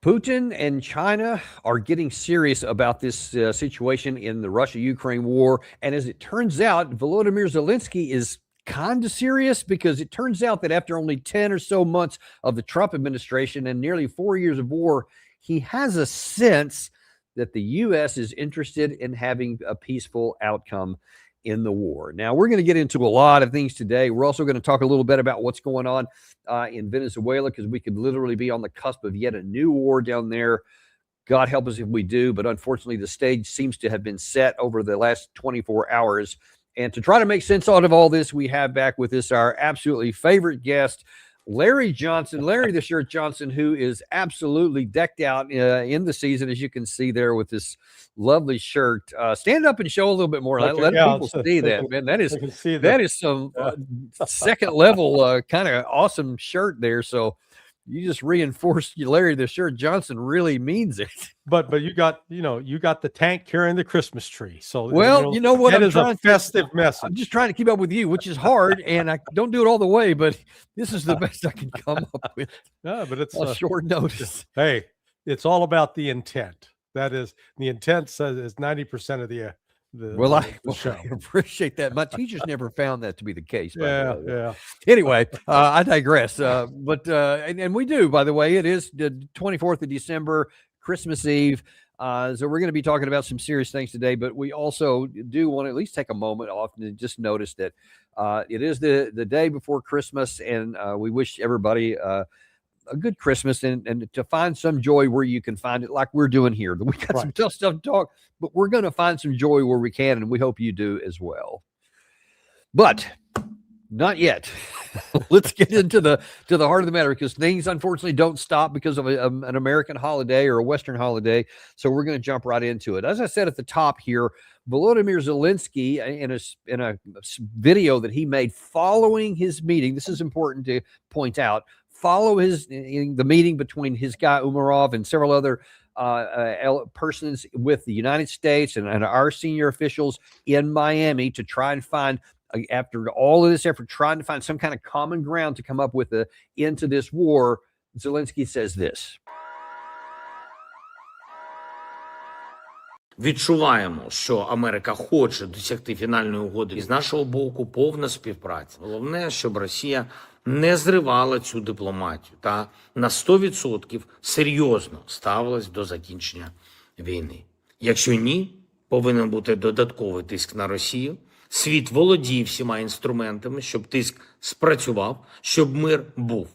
Putin and China are getting serious about this situation in the Russia-Ukraine war. And as it turns out, Volodymyr Zelensky is kind of serious because it turns out that after only 10 or so months of the Trump administration and nearly 4 years of war, he has a sense that the U.S. is interested in having a peaceful outcome in the war. Now, we're going to get into a lot of things today. We're also going to talk a little bit about what's going on in Venezuela, because we could literally be on the cusp of yet a new war down there. God help us if we do. But unfortunately, the stage seems to have been set over the last 24 hours. And to try to make sense out of all this, we have back with us our absolutely favorite guest, Larry Johnson, Larry the Shirt Johnson, who is absolutely decked out in the season, as you can see there with this lovely shirt. Stand up and show a little bit more. Okay, Let yeah, people see that, man. That is some second level kind of awesome shirt there. So you just reinforced Larry the Shirt Johnson really means it. But you got the tank carrying the Christmas tree. So well, you know what? That is a festive message. I'm just trying to keep up with you, which is hard, and I don't do it all the way, but this is the best I can come up with. Yeah, but it's a short notice. Hey, it's all about the intent. That is, the intent says is 90% of the show. I appreciate that. My teachers never found that to be the case. Yeah. Anyway, I digress. And we do, by the way, it is the 24th of December, Christmas Eve. So we're going to be talking about some serious things today, but we also do want to at least take a moment off and just notice that it is the day before Christmas, and we wish everybody a good Christmas and to find some joy where you can find it, like we're doing here. We got some tough stuff to talk, but we're going to find some joy where we can, and we hope you do as well. But not yet. Let's get into the heart of the matter, because things unfortunately don't stop because of an American holiday or a Western holiday. So we're going to jump right into it. As I said at the top here, Volodymyr Zelensky, in a video that he made following his meeting, this is important to point out, the meeting between his guy Umarov and several other persons with the United States and our senior officials in Miami to try and find, after all of this effort, trying to find some kind of common ground to come up with an end to this war. Zelensky says this. Відчуваємо, що Америка хоче досягти фінальної угоди. І з нашого боку повна співпраця. Головне, щоб Росія не зривала цю дипломатію та на 100% серйозно ставилась до закінчення війни. Якщо ні, повинен бути додатковий тиск на Росію. Світ володіє всіма інструментами, щоб тиск спрацював, щоб мир був.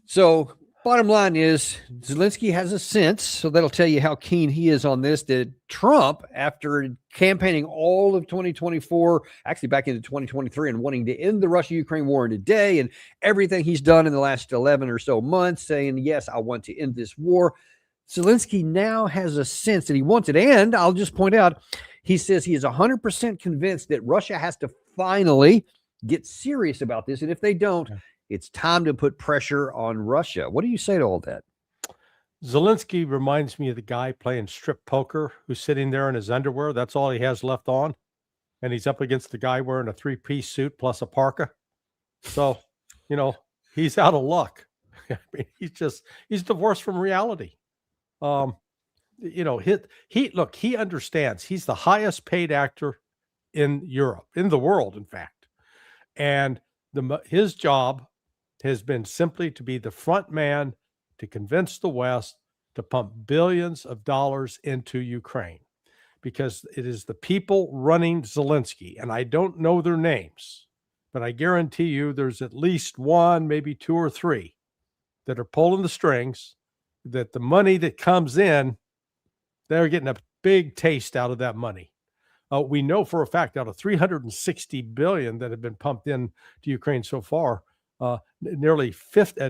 So, bottom line is, Zelensky has a sense, so that'll tell you how keen he is on this, that Trump, after campaigning all of 2024, actually back into 2023, and wanting to end the Russia-Ukraine war in a day, and everything he's done in the last 11 or so months, saying, yes, I want to end this war, Zelensky now has a sense that he wants it. And I'll just point out, he says he is 100% convinced that Russia has to finally get serious about this. And if they don't, it's time to put pressure on Russia. What do you say to all that? Zelensky reminds me of the guy playing strip poker who's sitting there in his underwear. That's all he has left on. And he's up against the guy wearing a 3-piece suit plus a parka. So, he's out of luck. I mean, he's divorced from reality. He understands he's the highest paid actor in Europe, in the world, in fact. And his job has been simply to be the front man to convince the West to pump billions of dollars into Ukraine, because it is the people running Zelensky. And I don't know their names, but I guarantee you there's at least one, maybe two or three that are pulling the strings, that the money that comes in, they're getting a big taste out of that money. We know for a fact out of $360 billion that have been pumped in to Ukraine so far, at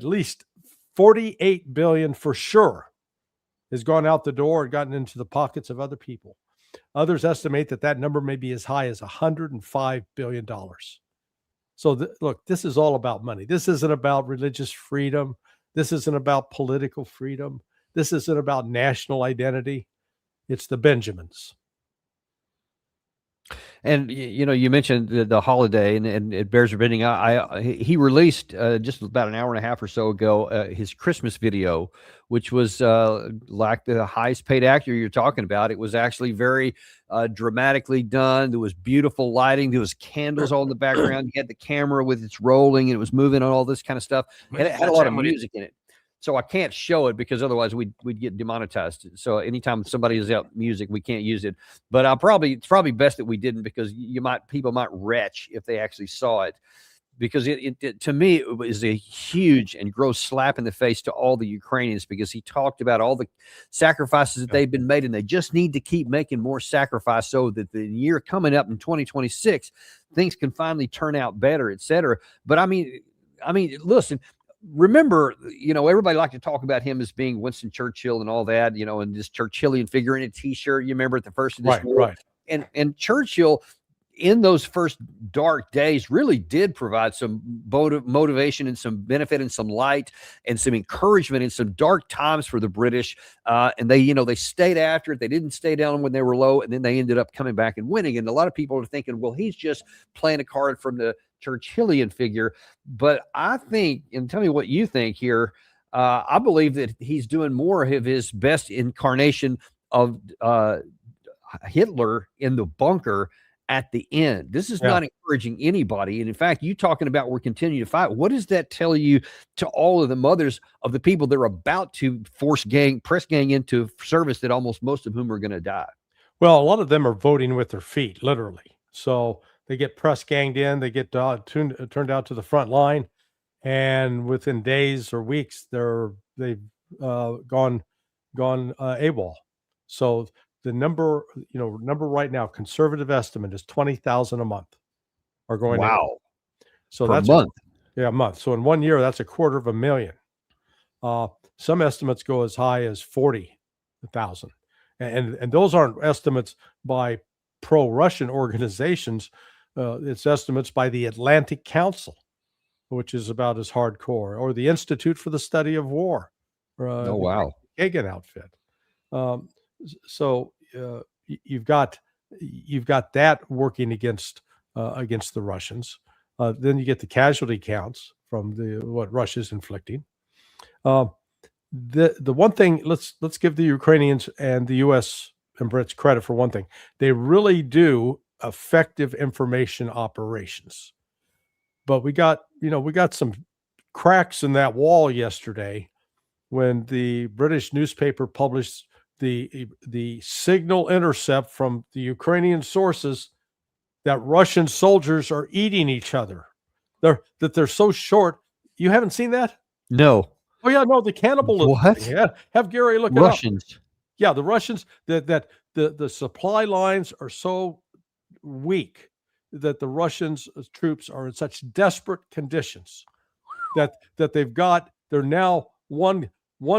least $48 billion for sure has gone out the door and gotten into the pockets of other people. Others estimate that number may be as high as $105 billion. So look, this is all about money. This isn't about religious freedom. This isn't about political freedom. This isn't about national identity. It's the Benjamins. And you know, you mentioned the holiday, and it bears repeating. He released just about an hour and a half or so ago his Christmas video, which was like the highest paid actor you're talking about. It was actually very dramatically done. There was beautiful lighting. There was candles all in the background. You had the camera with its rolling, and it was moving on all this kind of stuff, and it had a lot of music in it. So I can't show it because otherwise we'd get demonetized. So anytime somebody is out music, we can't use it. But it's probably best that we didn't, because people might retch if they actually saw it, because it to me it was a huge and gross slap in the face to all the Ukrainians, because he talked about all the sacrifices that they've been made, and they just need to keep making more sacrifice so that the year coming up in 2026 things can finally turn out better, etc. But I mean, listen, remember, you know, everybody liked to talk about him as being Winston Churchill and all that, you know, and this Churchillian figure in a t-shirt. You remember at the first of this war? Right. And Churchill in those first dark days really did provide some motivation and some benefit and some light and some encouragement in some dark times for the British. And they, you know, they stayed after it. They didn't stay down when they were low, and then they ended up coming back and winning. And a lot of people are thinking, well, he's just playing a card from the Churchillian figure. But I think, and tell me what you think here, I believe that he's doing more of his best incarnation of Hitler in the bunker at the end. This is not encouraging anybody. And in fact, you talking about we're continuing to fight. What does that tell you to all of the mothers of the people that are about to press gang into service, that almost most of whom are going to die? Well, a lot of them are voting with their feet, literally. So they get press ganged in, they get turned out to the front line, and within days or weeks, they've gone AWOL. So the number right now, conservative estimate is 20,000 a month are going. Wow. So per that's month. a month. So in 1 year, that's 250,000. Some estimates go as high as 40,000. And those aren't estimates by pro-Russian organizations. It's estimates by the Atlantic Council, which is about as hardcore, or the Institute for the Study of War. Oh, wow. Kagan outfit. So you've got that working against the Russians. Then you get the casualty counts from what Russia's inflicting. The one thing, let's give the Ukrainians and the U.S. and Brits credit for one thing. They really do effective information operations. But we got some cracks in that wall yesterday when the British newspaper published the signal intercept from the Ukrainian sources that Russian soldiers are eating each other. They're so short. You haven't seen that? No. Oh yeah, no, the cannibalism. What? Yeah, have Gary look Russians. it up. Yeah, the Russians, that the supply lines are so weak that the Russians troops are in such desperate conditions that they're now one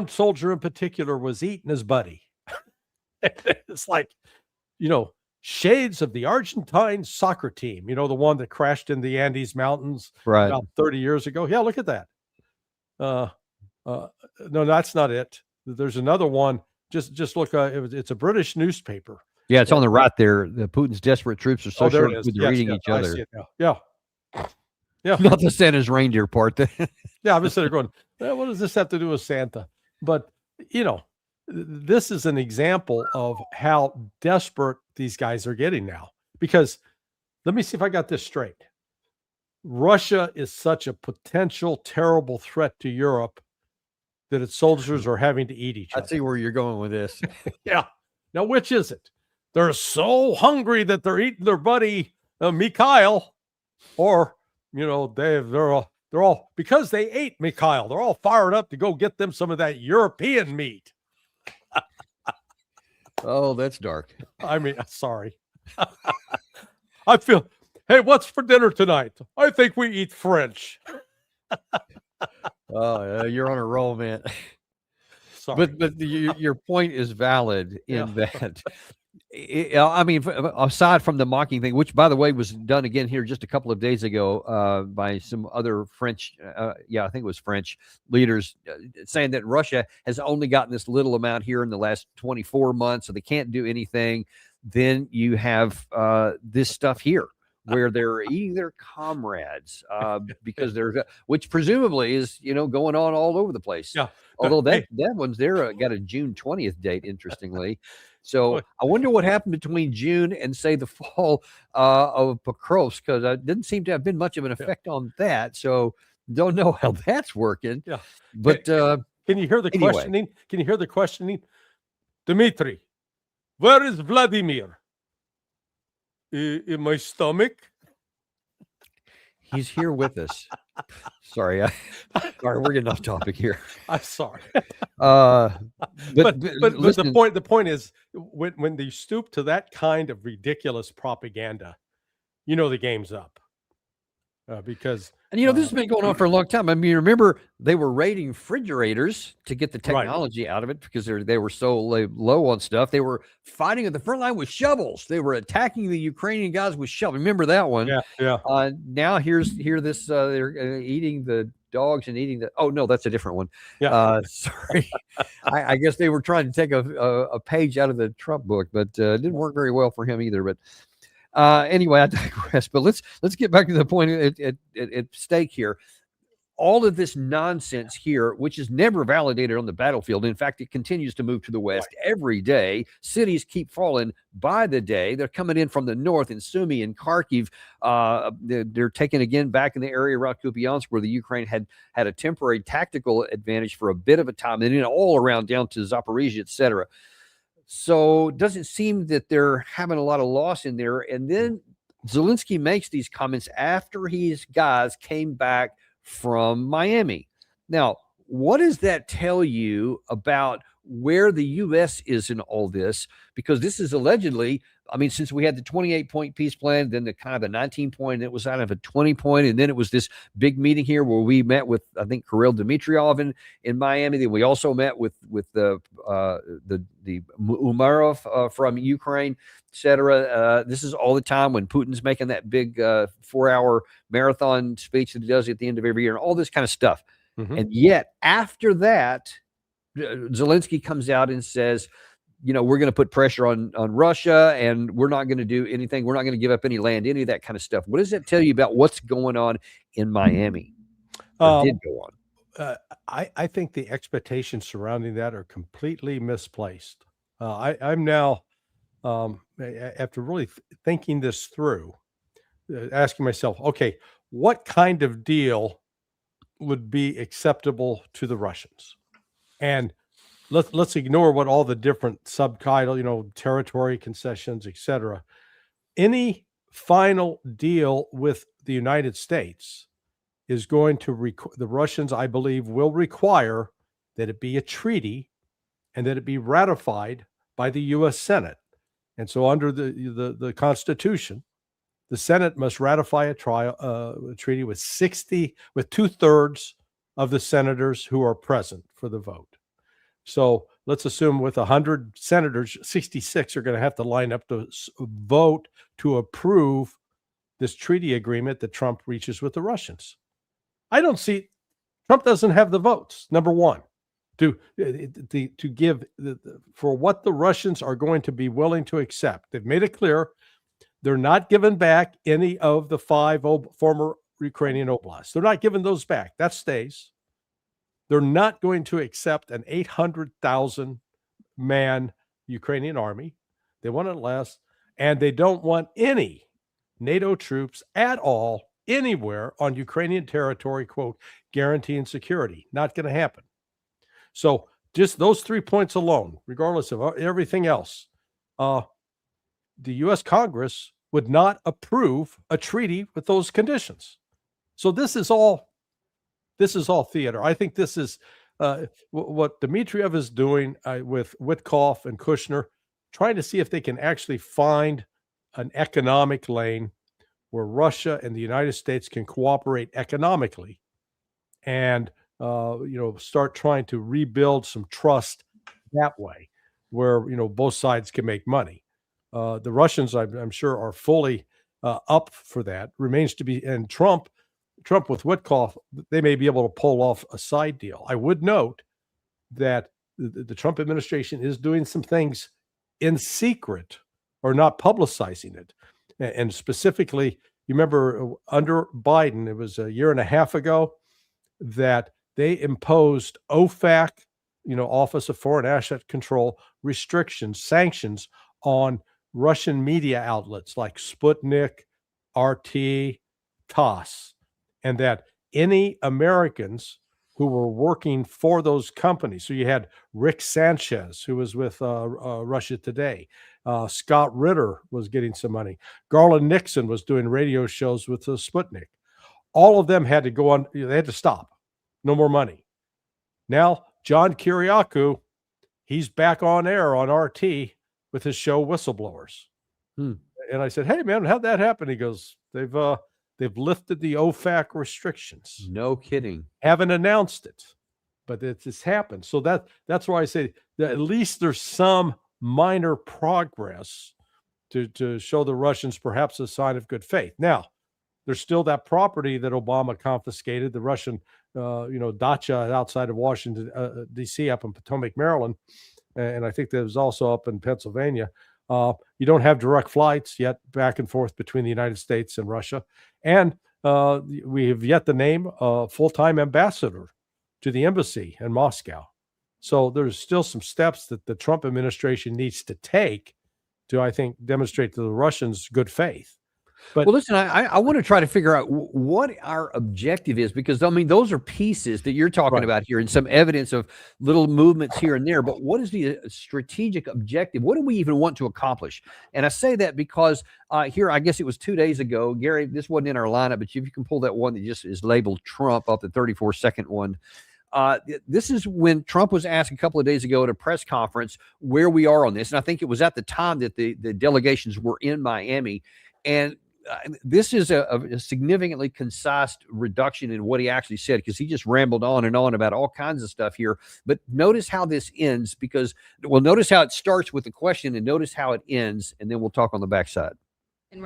soldier in particular was eating his buddy. It's like, shades of the Argentine soccer team, the one that crashed in the Andes Mountains about 30 years ago. Yeah, look at that. No, that's not it. There's another one. Just look. It's a British newspaper. Yeah, it's on the right there. The Putin's desperate troops are so short they're eating each other. I see it now. Yeah. Not the Santa's reindeer part. Yeah, I'm just sitting there going, what does this have to do with Santa? But this is an example of how desperate these guys are getting now. Because let me see if I got this straight. Russia is such a potential terrible threat to Europe that its soldiers are having to eat each other. I see where you're going with this. Yeah. Now, which is it? They're so hungry that they're eating their buddy Mikhail, or they're all because they ate Mikhail. They're all fired up to go get them some of that European meat. Oh, that's dark. I mean, sorry. I feel. Hey, what's for dinner tonight? I think we eat French. Oh, you're on a roll, man. Sorry. But your point is valid in that. I mean, aside from the mocking thing, which, by the way, was done again here just a couple of days ago by some other French, I think it was French leaders, saying that Russia has only gotten this little amount here in the last 24 months, so they can't do anything. then you have this stuff here where they're eating their comrades because they're, which presumably is, going on all over the place. Yeah. Although Hey, that one's there got a June 20th date, interestingly. So I wonder what happened between June and say the fall of Pokrovsk, because it didn't seem to have been much of an effect on that. So don't know how that's working. Yeah. But can you hear the anyway. questioning? Can you hear the questioning? Dmitry, where is Vladimir? In my stomach. He's here with us. Sorry, sorry, we're getting off topic here. I'm sorry. But listen, the point is when they stoop to that kind of ridiculous propaganda, the game's up. Because and this has been going on for a long time. I mean, remember they were raiding refrigerators to get the technology out of it because they were so low on stuff. They were fighting at the front line with shovels. They were attacking the Ukrainian guys with shovels. Remember that one? Yeah. Now hear this. They're eating the dogs and eating the. Oh no, that's a different one. Yeah. Sorry. I guess they were trying to take a page out of the Trump book, but it didn't work very well for him either. But. Anyway, I digress, but let's get back to the point at stake here. All of this nonsense here, which is never validated on the battlefield. In fact, it continues to move to the west every day. Cities keep falling by the day. They're coming in from the north in Sumy and Kharkiv. They're taken again back in the area around Kupiansk, where the Ukraine had a temporary tactical advantage for a bit of a time, and then all around down to Zaporizhia, etc. So it doesn't seem that they're having a lot of loss in there. And then Zelensky makes these comments after his guys came back from Miami. Now, what does that tell you about where the U.S. is in all this? Because this is allegedly, I mean, since we had the 28-point peace plan, then the kind of the 19-point, it was out of a 20-point, and then it was this big meeting here where we met with, I think, Kirill Dmitriev in Miami. Then we also met with the Umarov from Ukraine, etc. This is all the time when Putin's making that big 4-hour marathon speech that he does at the end of every year, and all this kind of stuff. Mm-hmm. And yet, after that, Zelensky comes out and says, we're going to put pressure on Russia, and we're not going to do anything. We're not going to give up any land, any of that kind of stuff. What does that tell you about what's going on in Miami? Did go on? I think the expectations surrounding that are completely misplaced. I'm now, after really thinking this through, asking myself, okay, what kind of deal would be acceptable to the Russians? And let's ignore what all the different subtitle, territory concessions, etc. Any final deal with the United States is going to the Russians, I believe, will require that it be a treaty and that it be ratified by the U.S. Senate. And so, under the Constitution, the Senate must ratify a treaty with 2/3 of the senators who are present for the vote. So let's assume with 100 senators, 66 are going to have to line up to vote to approve this treaty agreement that Trump reaches with the Russians. I don't see, Trump doesn't have the votes, number one, to give for what the Russians are going to be willing to accept. They've made it clear they're not giving back any of the 5 former Ukrainian oblasts. They're not giving those back. That stays. They're not going to accept an 800,000 man Ukrainian army. They want it less, and they don't want any NATO troops at all anywhere on Ukrainian territory, quote, guaranteeing security. Not going to happen. So just those 3 points alone, regardless of everything else, the U.S. Congress would not approve a treaty with those conditions. So this is all theater. I think this is what Dmitriev is doing with Witkoff and Kushner, trying to see if they can actually find an economic lane where Russia and the United States can cooperate economically and start trying to rebuild some trust that way, where both sides can make money. The Russians, I'm sure, are fully up for that. Remains to be, and Trump with Witkoff, they may be able to pull off a side deal. I would note that the Trump administration is doing some things in secret or not publicizing it. And specifically, you remember under Biden, it was a year and a half ago that they imposed OFAC, Office of Foreign Asset Control, restrictions, sanctions on Russian media outlets like Sputnik, RT, TASS, and that any Americans who were working for those companies. So you had Rick Sanchez, who was with Russia Today. Scott Ritter was getting some money. Garland Nixon was doing radio shows with Sputnik. All of them had to go on. They had to stop. No more money. Now, John Kiriakou, he's back on air on RT with his show Whistleblowers. And I said, "Hey, man, how'd that happen?" He goes, They've lifted the OFAC restrictions. No kidding. Haven't announced it, but it's happened. So that's why I say that at least there's some minor progress to show the Russians perhaps a sign of good faith. Now, there's still that property that Obama confiscated, the Russian, dacha outside of Washington, D.C., up in Potomac, Maryland, and I think that was also up in Pennsylvania. You don't have direct flights yet back and forth between the United States and Russia. And we have yet to name a full-time ambassador to the embassy in Moscow. So there's still some steps that the Trump administration needs to take to, I think, demonstrate to the Russians good faith. But well, listen, I want to try to figure out what our objective is, because I mean, those are pieces that you're talking about here and some evidence of little movements here and there. But what is the strategic objective? What do we even want to accomplish? And I say that because here, I guess it was 2 days ago, Gary, this wasn't in our lineup, but if you can pull that one that just is labeled Trump up, the 34-second one. This is when Trump was asked a couple of days ago at a press conference where we are on this. And I think it was at the time that the delegations were in Miami. And this is a significantly concise reduction in what he actually said, because he just rambled on and on about all kinds of stuff here. But notice how this ends, because, well, notice how it starts with the question and notice how it ends, and then we'll talk on the backside.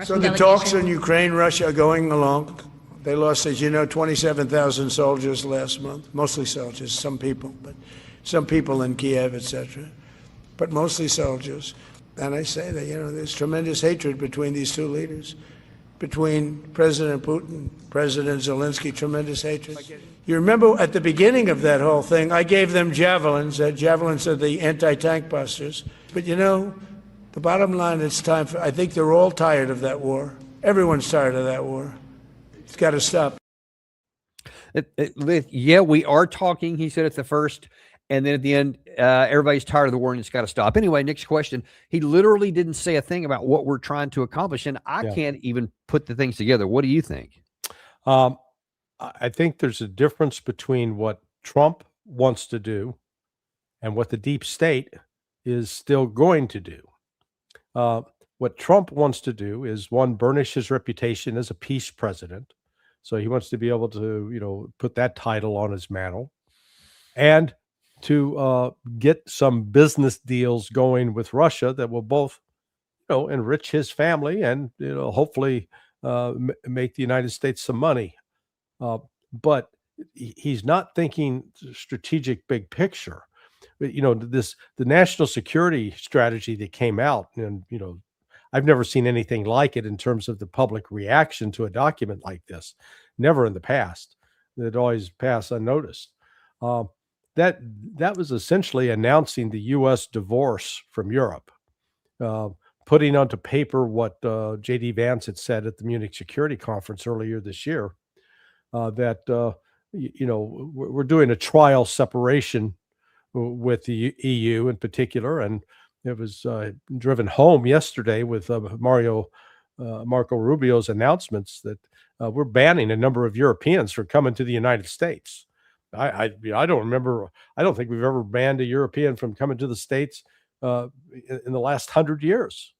So the talks in Ukraine, Russia are going along. They lost, as you know, 27,000 soldiers last month, mostly soldiers, some people in Kiev, etc., but mostly soldiers. And I say that, there's tremendous hatred between these two leaders. Between President Putin, President Zelensky, tremendous hatred. You remember at the beginning of that whole thing, I gave them javelins. Javelins are the anti-tank busters. But the bottom line, it's time for, I think they're all tired of that war. Everyone's tired of that war. It's got to stop. Yeah, we are talking, he said at the first. And then at the end, everybody's tired of the war and it's got to stop. Anyway, next question. He literally didn't say a thing about what we're trying to accomplish. And I can't even put the things together. What do you think? I think there's a difference between what Trump wants to do and what the deep state is still going to do. What Trump wants to do is, one, burnish his reputation as a peace president. So he wants to be able to, put that title on his mantle. And to get some business deals going with Russia that will both, enrich his family and, hopefully make the United States some money. But he's not thinking strategic big picture. The national security strategy that came out, and, I've never seen anything like it in terms of the public reaction to a document like this. Never in the past. It always passed unnoticed. That was essentially announcing the U.S. divorce from Europe, putting onto paper what J.D. Vance had said at the Munich Security Conference earlier this year, that we're doing a trial separation with the EU in particular, and it was driven home yesterday with Marco Rubio's announcements that we're banning a number of Europeans from coming to the United States. I don't remember. I don't think we've ever banned a European from coming to the States in the last 100 years.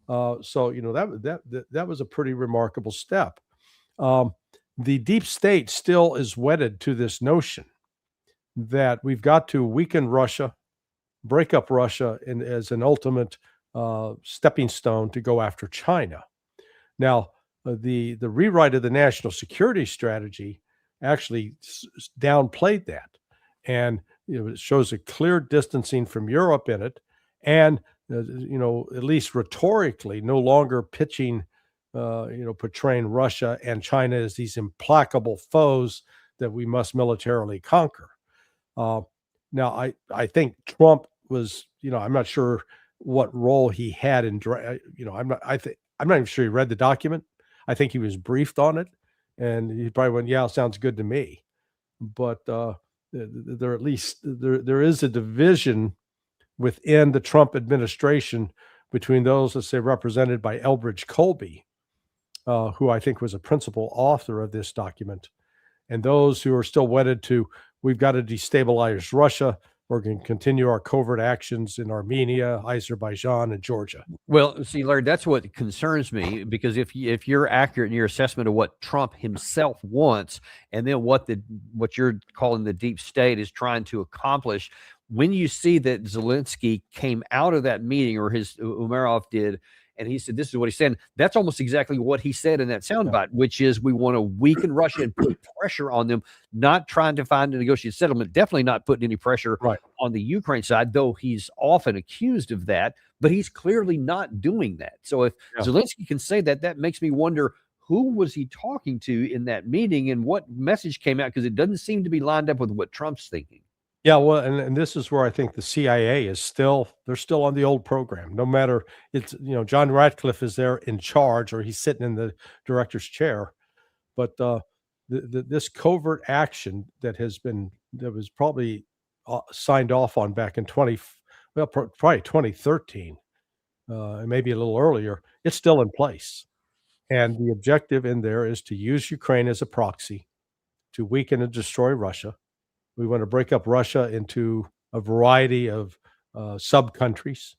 So that was a pretty remarkable step. The deep state still is wedded to this notion that we've got to weaken Russia, break up Russia, as an ultimate stepping stone to go after China. Now, the rewrite of the national security strategy actually downplayed that, and it shows a clear distancing from Europe in it, and at least rhetorically, no longer pitching, portraying Russia and China as these implacable foes that we must militarily conquer. Now, I think Trump was, I'm not sure what role he had in, I'm not even sure he read the document. I think he was briefed on it, and he probably went, "Yeah, sounds good to me." But there at least there is a division within the Trump administration between those, let's say, represented by Elbridge Colby, who I think was a principal author of this document, and those who are still wedded to, we've got to destabilize Russia. We're going to continue our covert actions in Armenia, Azerbaijan, and Georgia. Well, see, Larry, that's what concerns me, because if you're accurate in your assessment of what Trump himself wants, and then what you're calling the deep state is trying to accomplish, when you see that Zelensky came out of that meeting, or his Umerov did, and he said, this is what he said, that's almost exactly what he said in that soundbite, which is, we want to weaken Russia and put pressure on them, not trying to find a negotiated settlement, definitely not putting any pressure on the Ukraine side, though he's often accused of that, but he's clearly not doing that. So if Zelensky can say that, that makes me wonder, who was he talking to in that meeting, and what message came out? Because it doesn't seem to be lined up with what Trump's thinking. Yeah, well, and this is where I think the CIA is they're still on the old program. No matter, it's, John Ratcliffe is there in charge, or he's sitting in the director's chair. But this covert action that was probably signed off on back in probably 2013, and maybe a little earlier, it's still in place. And the objective in there is to use Ukraine as a proxy to weaken and destroy Russia. We want to break up Russia into a variety of sub-countries.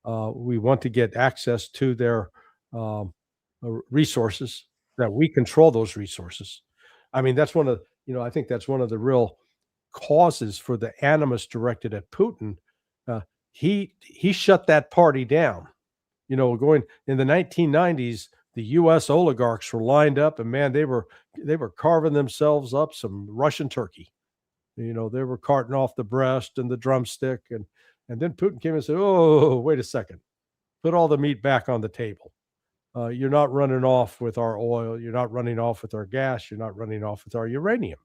We want to get access to their resources, that we control those resources. I mean, that's I think that's one of the real causes for the animus directed at Putin. He shut that party down. Going in the 1990s, the U.S. oligarchs were lined up, and man, they were carving themselves up some Russian turkey. They were carting off the breast and the drumstick, and then Putin came and said, "Oh, wait a second, put all the meat back on the table. You're not running off with our oil. You're not running off with our gas. You're not running off with our uranium."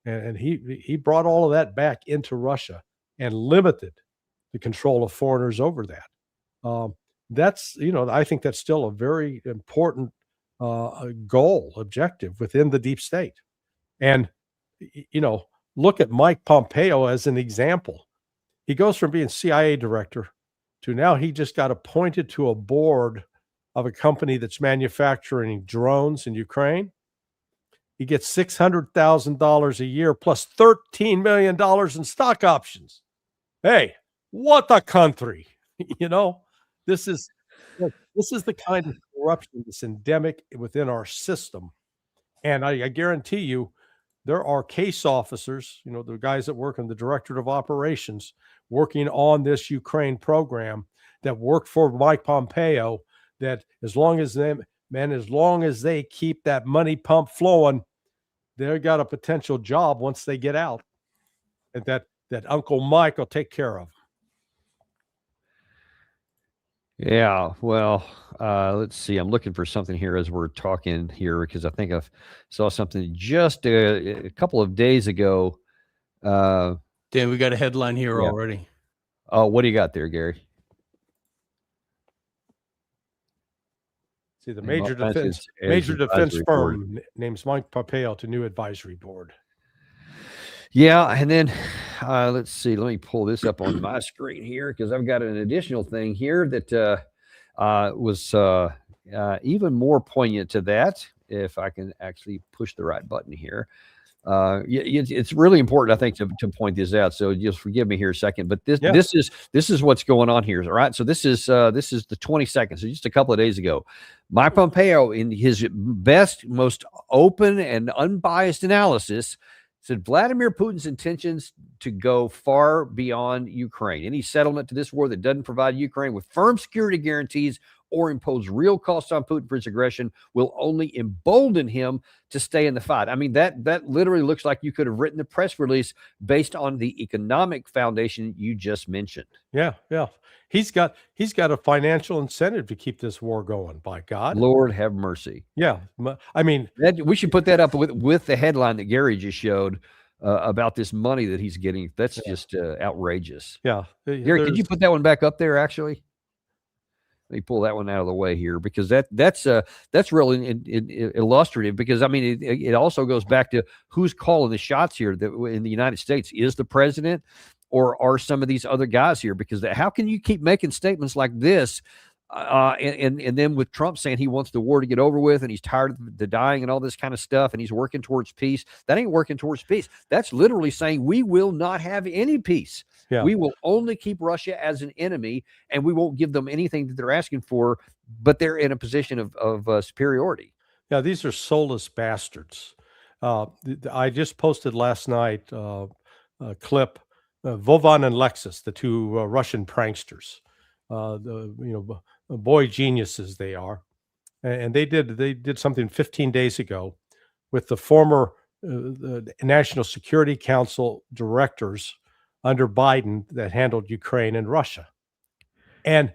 And he brought all of that back into Russia and limited the control of foreigners over that. That's, I think that's still a very important objective within the deep state. And, look at Mike Pompeo as an example. He goes from being CIA director to now he just got appointed to a board of a company that's manufacturing drones in Ukraine. He gets $600,000 a year plus $13 million in stock options. Hey, what a country! This is the kind of corruption that's endemic within our system. And I guarantee you, there are case officers, the guys that work in the Directorate of Operations, working on this Ukraine program, that work for Mike Pompeo, that as long as they keep that money pump flowing, they've got a potential job once they get out, and that Uncle Mike will take care of. Yeah, well, let's see. I'm looking for something here as we're talking here, because I think I saw something just a couple of days ago. Dan, we got a headline here already. Oh, what do you got there, Gary? See, the major defense firm names Mike Pompeo to new advisory board. Yeah, and then let's see. Let me pull this up on my screen here, because I've got an additional thing here that was even more poignant to that. If I can actually push the right button here. It's really important, I think, to point this out. So just forgive me here a second, but this is what's going on here. All right. So this is the 22nd. So just a couple of days ago, Mike Pompeo, in his best, most open and unbiased analysis, said Vladimir Putin's intentions to go far beyond Ukraine. Any settlement to this war that doesn't provide Ukraine with firm security guarantees or impose real costs on Putin for his aggression will only embolden him to stay in the fight. I mean, that literally looks like you could have written a press release based on the economic foundation you just mentioned. Yeah, yeah. He's got a financial incentive to keep this war going, by God. Lord have mercy. Yeah. I mean, we should put that up with the headline that Gary just showed about this money that he's getting. That's just outrageous. Yeah. Gary, could you put that one back up there, actually? Let me pull that one out of the way here, because that's really illustrative, because I mean it also goes back to who's calling the shots here in the United States. Is the president, or are some of these other guys here? Because how can you keep making statements like this and then with Trump saying he wants the war to get over with and he's tired of the dying and all this kind of stuff and he's working towards peace? That ain't working towards peace. That's literally saying we will not have any peace. Yeah. We will only keep Russia as an enemy, and we won't give them anything that they're asking for, but they're in a position of superiority. Yeah, these are soulless bastards. I just posted last night a clip, Vovan and Lexus, the two Russian pranksters, boy geniuses they are, and they did something 15 days ago with the former the National Security Council directors under Biden that handled Ukraine and Russia. And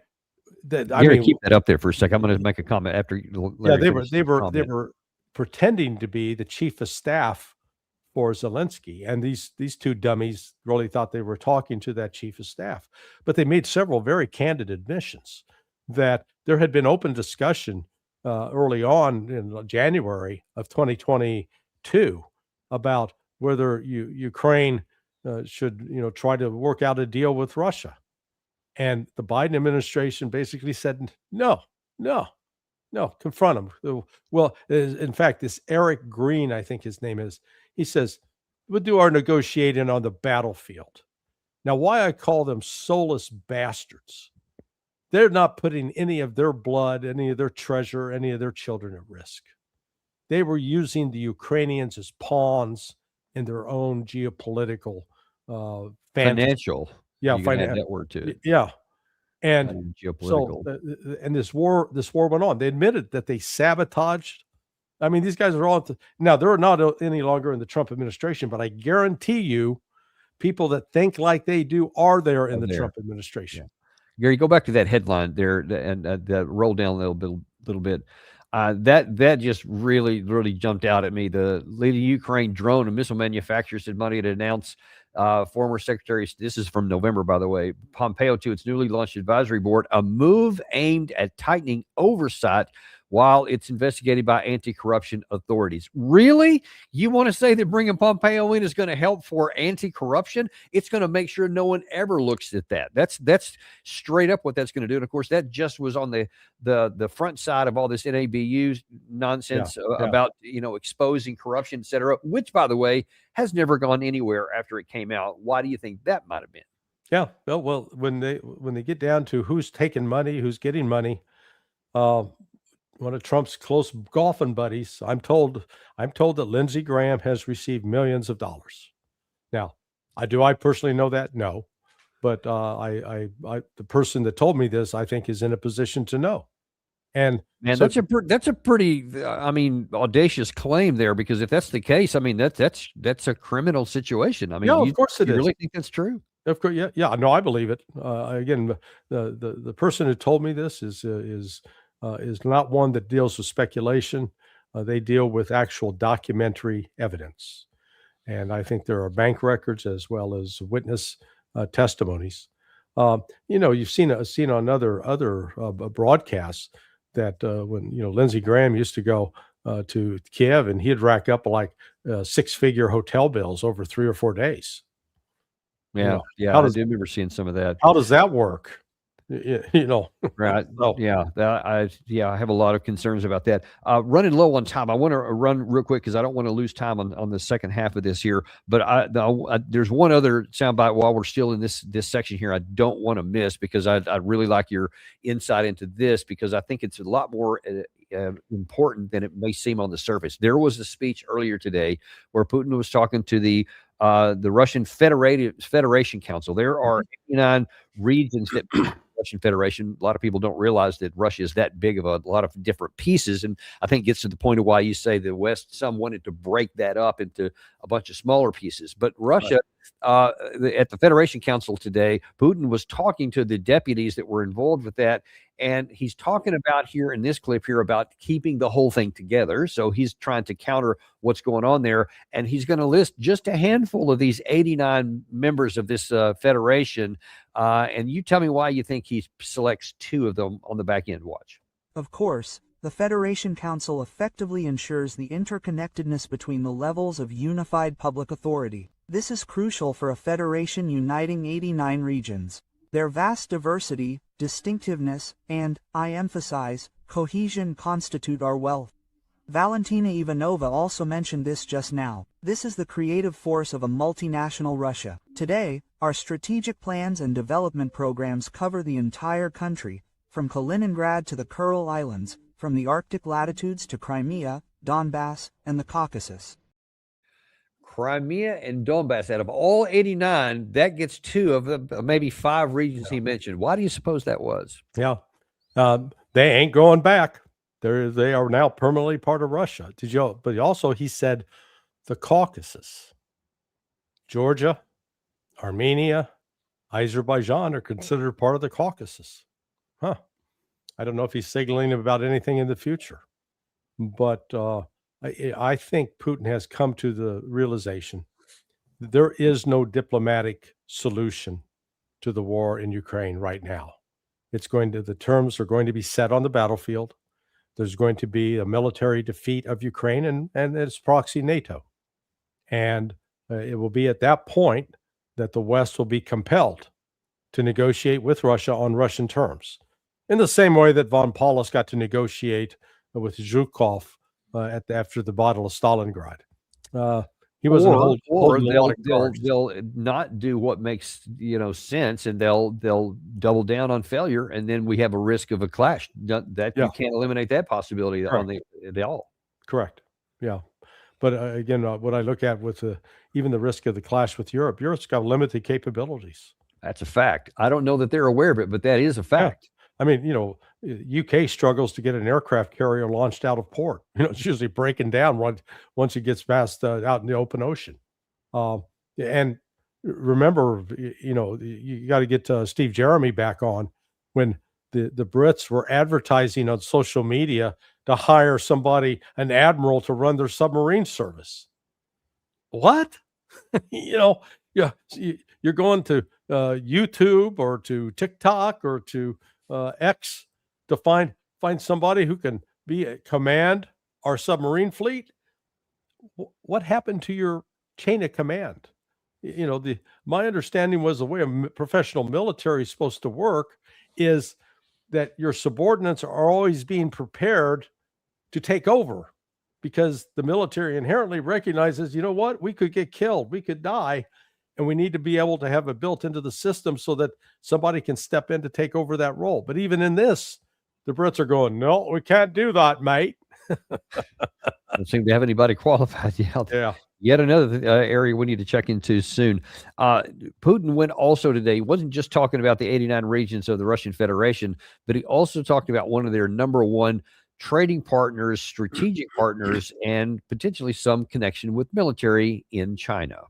keep that up there for a second. I'm going to make a comment after. They were pretending to be the chief of staff for Zelensky, and these two dummies really thought they were talking to that chief of staff. But they made several very candid admissions that there had been open discussion early on in January of 2022 about whether Ukraine should try to work out a deal with Russia. And the Biden administration basically said, no, confront him. Well, in fact, this Eric Green, I think his name is, he says, we'll do our negotiating on the battlefield. Now, why I call them soulless bastards, they're not putting any of their blood, any of their treasure, any of their children at risk. They were using the Ukrainians as pawns in their own geopolitical financial. Yeah, financial. That word too. Yeah, and geopolitical. So, and this war went on. They admitted that they sabotaged. I mean, these guys are all now. They're not any longer in the Trump administration, but I guarantee you, people that think like they do are there in the Trump administration. Yeah. Gary, go back to that headline there and roll down a little bit. That just really jumped out at me. The leading Ukraine drone and missile manufacturer said Monday to announce former Secretary, this is from November, by the way, Pompeo to its newly launched advisory board, a move aimed at tightening oversight while it's investigated by anti-corruption authorities. Really? You want to say that bringing Pompeo in is going to help for anti-corruption? It's going to make sure no one ever looks at that. That's straight up what that's going to do. And of course, that just was on the front side of all this NABU nonsense about exposing corruption, et cetera, which, by the way, has never gone anywhere after it came out. Why do you think that might have been? Yeah. Well, when they get down to who's taking money, who's getting money, one of Trump's close golfing buddies, I'm told that Lindsey Graham has received millions of dollars. Now, I personally know that? No, but the person that told me this, I think, is in a position to know. And man, that's a pretty, audacious claim there, because if that's the case, I mean, that's a criminal situation. I mean, of course it is. You really think that's true? Of course, yeah. No, I believe it. Again, the person who told me this is not one that deals with speculation. They deal with actual documentary evidence. And I think there are bank records as well as witness testimonies. You've seen on other broadcasts that when Lindsey Graham used to go to Kiev, and he'd rack up like 6-figure hotel bills over 3 or 4 days. Yeah, I do remember seeing some of that. How does that work? Right. I have a lot of concerns about that. Running low on time, I want to run real quick because I don't want to lose time on the second half of this here. But there's one other soundbite while we're still in this section here I don't want to miss, because I really like your insight into this, because I think it's a lot more important than it may seem on the surface. There was a speech earlier today where Putin was talking to the Russian Federation Council. There are 89 regions that Russian Federation. A lot of people don't realize that Russia is that big of a lot of different pieces, and I think gets to the point of why you say the West, some wanted to break that up into a bunch of smaller pieces. But Russia, at the Federation Council today, Putin was talking to the deputies that were involved with that, and he's talking about here in this clip here about keeping the whole thing together. So he's trying to counter what's going on there, and he's going to list just a handful of these 89 members of this federation. And you tell me why you think he selects 2 of them on the back end. Watch. Of course, the Federation Council effectively ensures the interconnectedness between the levels of unified public authority. This is crucial for a federation uniting 89 regions. Their vast diversity, distinctiveness, and, I emphasize, cohesion constitute our wealth. Valentina Ivanova also mentioned this just now. This is the creative force of a multinational Russia. Today, our strategic plans and development programs cover the entire country, from Kaliningrad to the Kuril Islands, from the Arctic latitudes to Crimea, Donbass, and the Caucasus. Crimea and Donbass, out of all 89, that gets 2 of the maybe 5 regions he mentioned. Why do you suppose that was? Yeah. They ain't going back. They are now permanently part of Russia. But also he said the Caucasus, Georgia, Armenia, Azerbaijan are considered part of the Caucasus. Huh. I don't know if he's signaling about anything in the future, but I think Putin has come to the realization that there is no diplomatic solution to the war in Ukraine right now. The terms are going to be set on the battlefield. There's going to be a military defeat of Ukraine and its proxy NATO. And it will be at that point that the West will be compelled to negotiate with Russia on Russian terms, in the same way that von Paulus got to negotiate with Zhukov after the Battle of Stalingrad. He was they'll not do what makes sense, and they'll double down on failure, and then we have a risk of a clash. You can't eliminate that possibility on the all. Correct. Yeah. But again, what I look at with even the risk of the clash with Europe's got limited capabilities. That's a fact. I don't know that they're aware of it, but that is a fact. Yeah. I mean, UK struggles to get an aircraft carrier launched out of port. It's usually breaking down once it gets past out in the open ocean. And remember, you got to get Steve Jeremy back on when the Brits were advertising on social media to hire an admiral to run their submarine service. What? You're going to YouTube or to TikTok or to X to find somebody who can command our submarine fleet. What happened to your chain of command? My understanding was the way a professional military is supposed to work is that your subordinates are always being prepared to take over, because the military inherently recognizes, we could get killed, we could die, and we need to be able to have it built into the system so that somebody can step in to take over that role. But even in this, the Brits are going, no, we can't do that, mate. Don't seem to have anybody qualified yet. Yeah. Yet another area we need to check into soon. Putin went also today, he wasn't just talking about the 89 regions of the Russian Federation, but he also talked about one of their number 1 trading partners, strategic partners, and potentially some connection with military in China.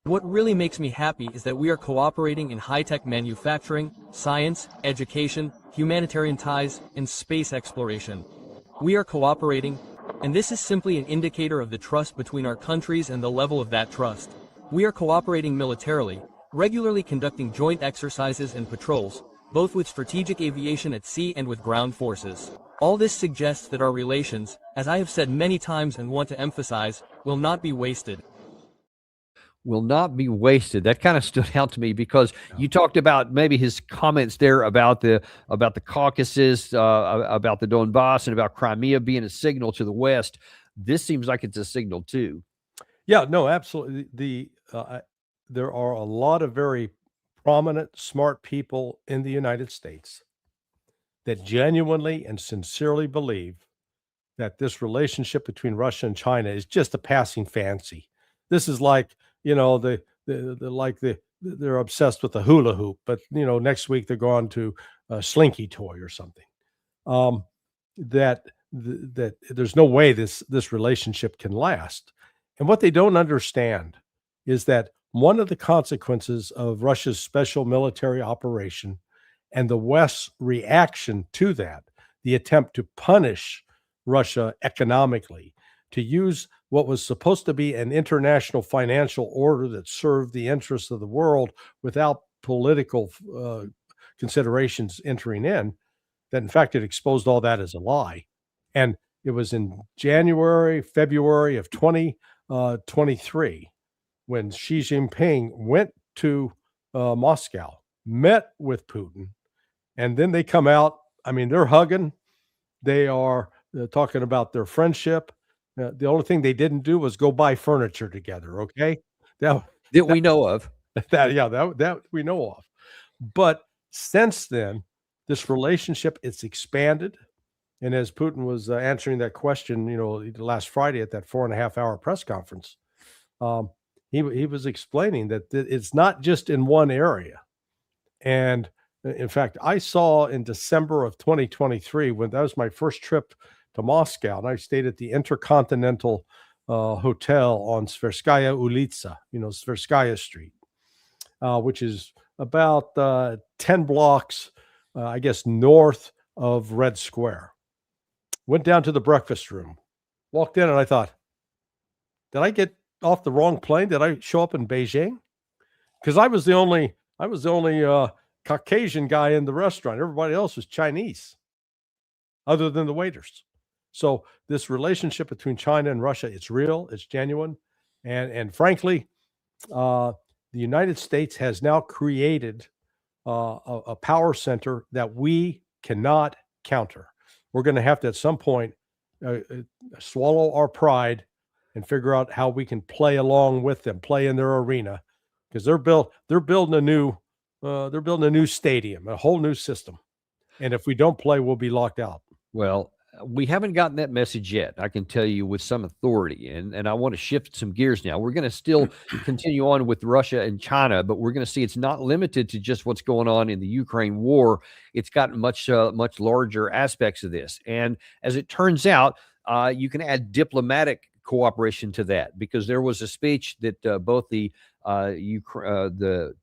What really makes me happy is that we are cooperating in high-tech manufacturing, science, education, humanitarian ties, and space exploration. We are cooperating, and this is simply an indicator of the trust between our countries and the level of that trust. We are cooperating militarily, regularly conducting joint exercises and patrols, both with strategic aviation at sea and with ground forces. All this suggests that our relations, as I have said many times and want to emphasize, will not be wasted. Will not be wasted. That kind of stood out to me because you talked about maybe his comments there about the Caucasus, about the Donbass, and about Crimea being a signal to the West. This seems like it's a signal too. Yeah, no, absolutely. There are a lot of very prominent, smart people in the United States that genuinely and sincerely believe that this relationship between Russia and China is just a passing fancy. This is like, the they're obsessed with the hula hoop, but next week they're going to a slinky toy or something. That there's no way this relationship can last. And what they don't understand is that one of the consequences of Russia's special military operation and the West's reaction to that, the attempt to punish Russia economically, to use what was supposed to be an international financial order that served the interests of the world without political considerations entering in, that in fact it exposed all that as a lie. And it was in February of 2023 when Xi Jinping went to Moscow, met with Putin, and then they come out. I mean, they're hugging. They are talking about their friendship. The only thing they didn't do was go buy furniture together. Okay, that we know of. That we know of. But since then, this relationship it's expanded. And as Putin was answering that question, last Friday at that 4.5-hour press conference, he was explaining that it's not just in one area. And in fact, I saw in December of 2023, when that was my first trip to Moscow, and I stayed at the Intercontinental Hotel on Tverskaya Ulitsa, Tverskaya Street, which is about 10 blocks, I guess, north of Red Square. Went down to the breakfast room, walked in, and I thought, did I get off the wrong plane? Did I show up in Beijing? Because I was the only Caucasian guy in the restaurant. Everybody else was Chinese, other than the waiters. So this relationship between China and Russia, it's real, it's genuine. And frankly, the United States has now created a power center that we cannot counter. We're going to have to, at some point, swallow our pride and figure out how we can play along with them, play in their arena, because they're building a new stadium, a whole new system. And if we don't play, we'll be locked out. Well, we haven't gotten that message yet, I can tell you with some authority. And I want to shift some gears now. We're going to still continue on with Russia and China, but we're going to see it's not limited to just what's going on in the Ukraine war. It's got much larger aspects of this. And as it turns out, you can add diplomatic cooperation to that, because there was a speech that both the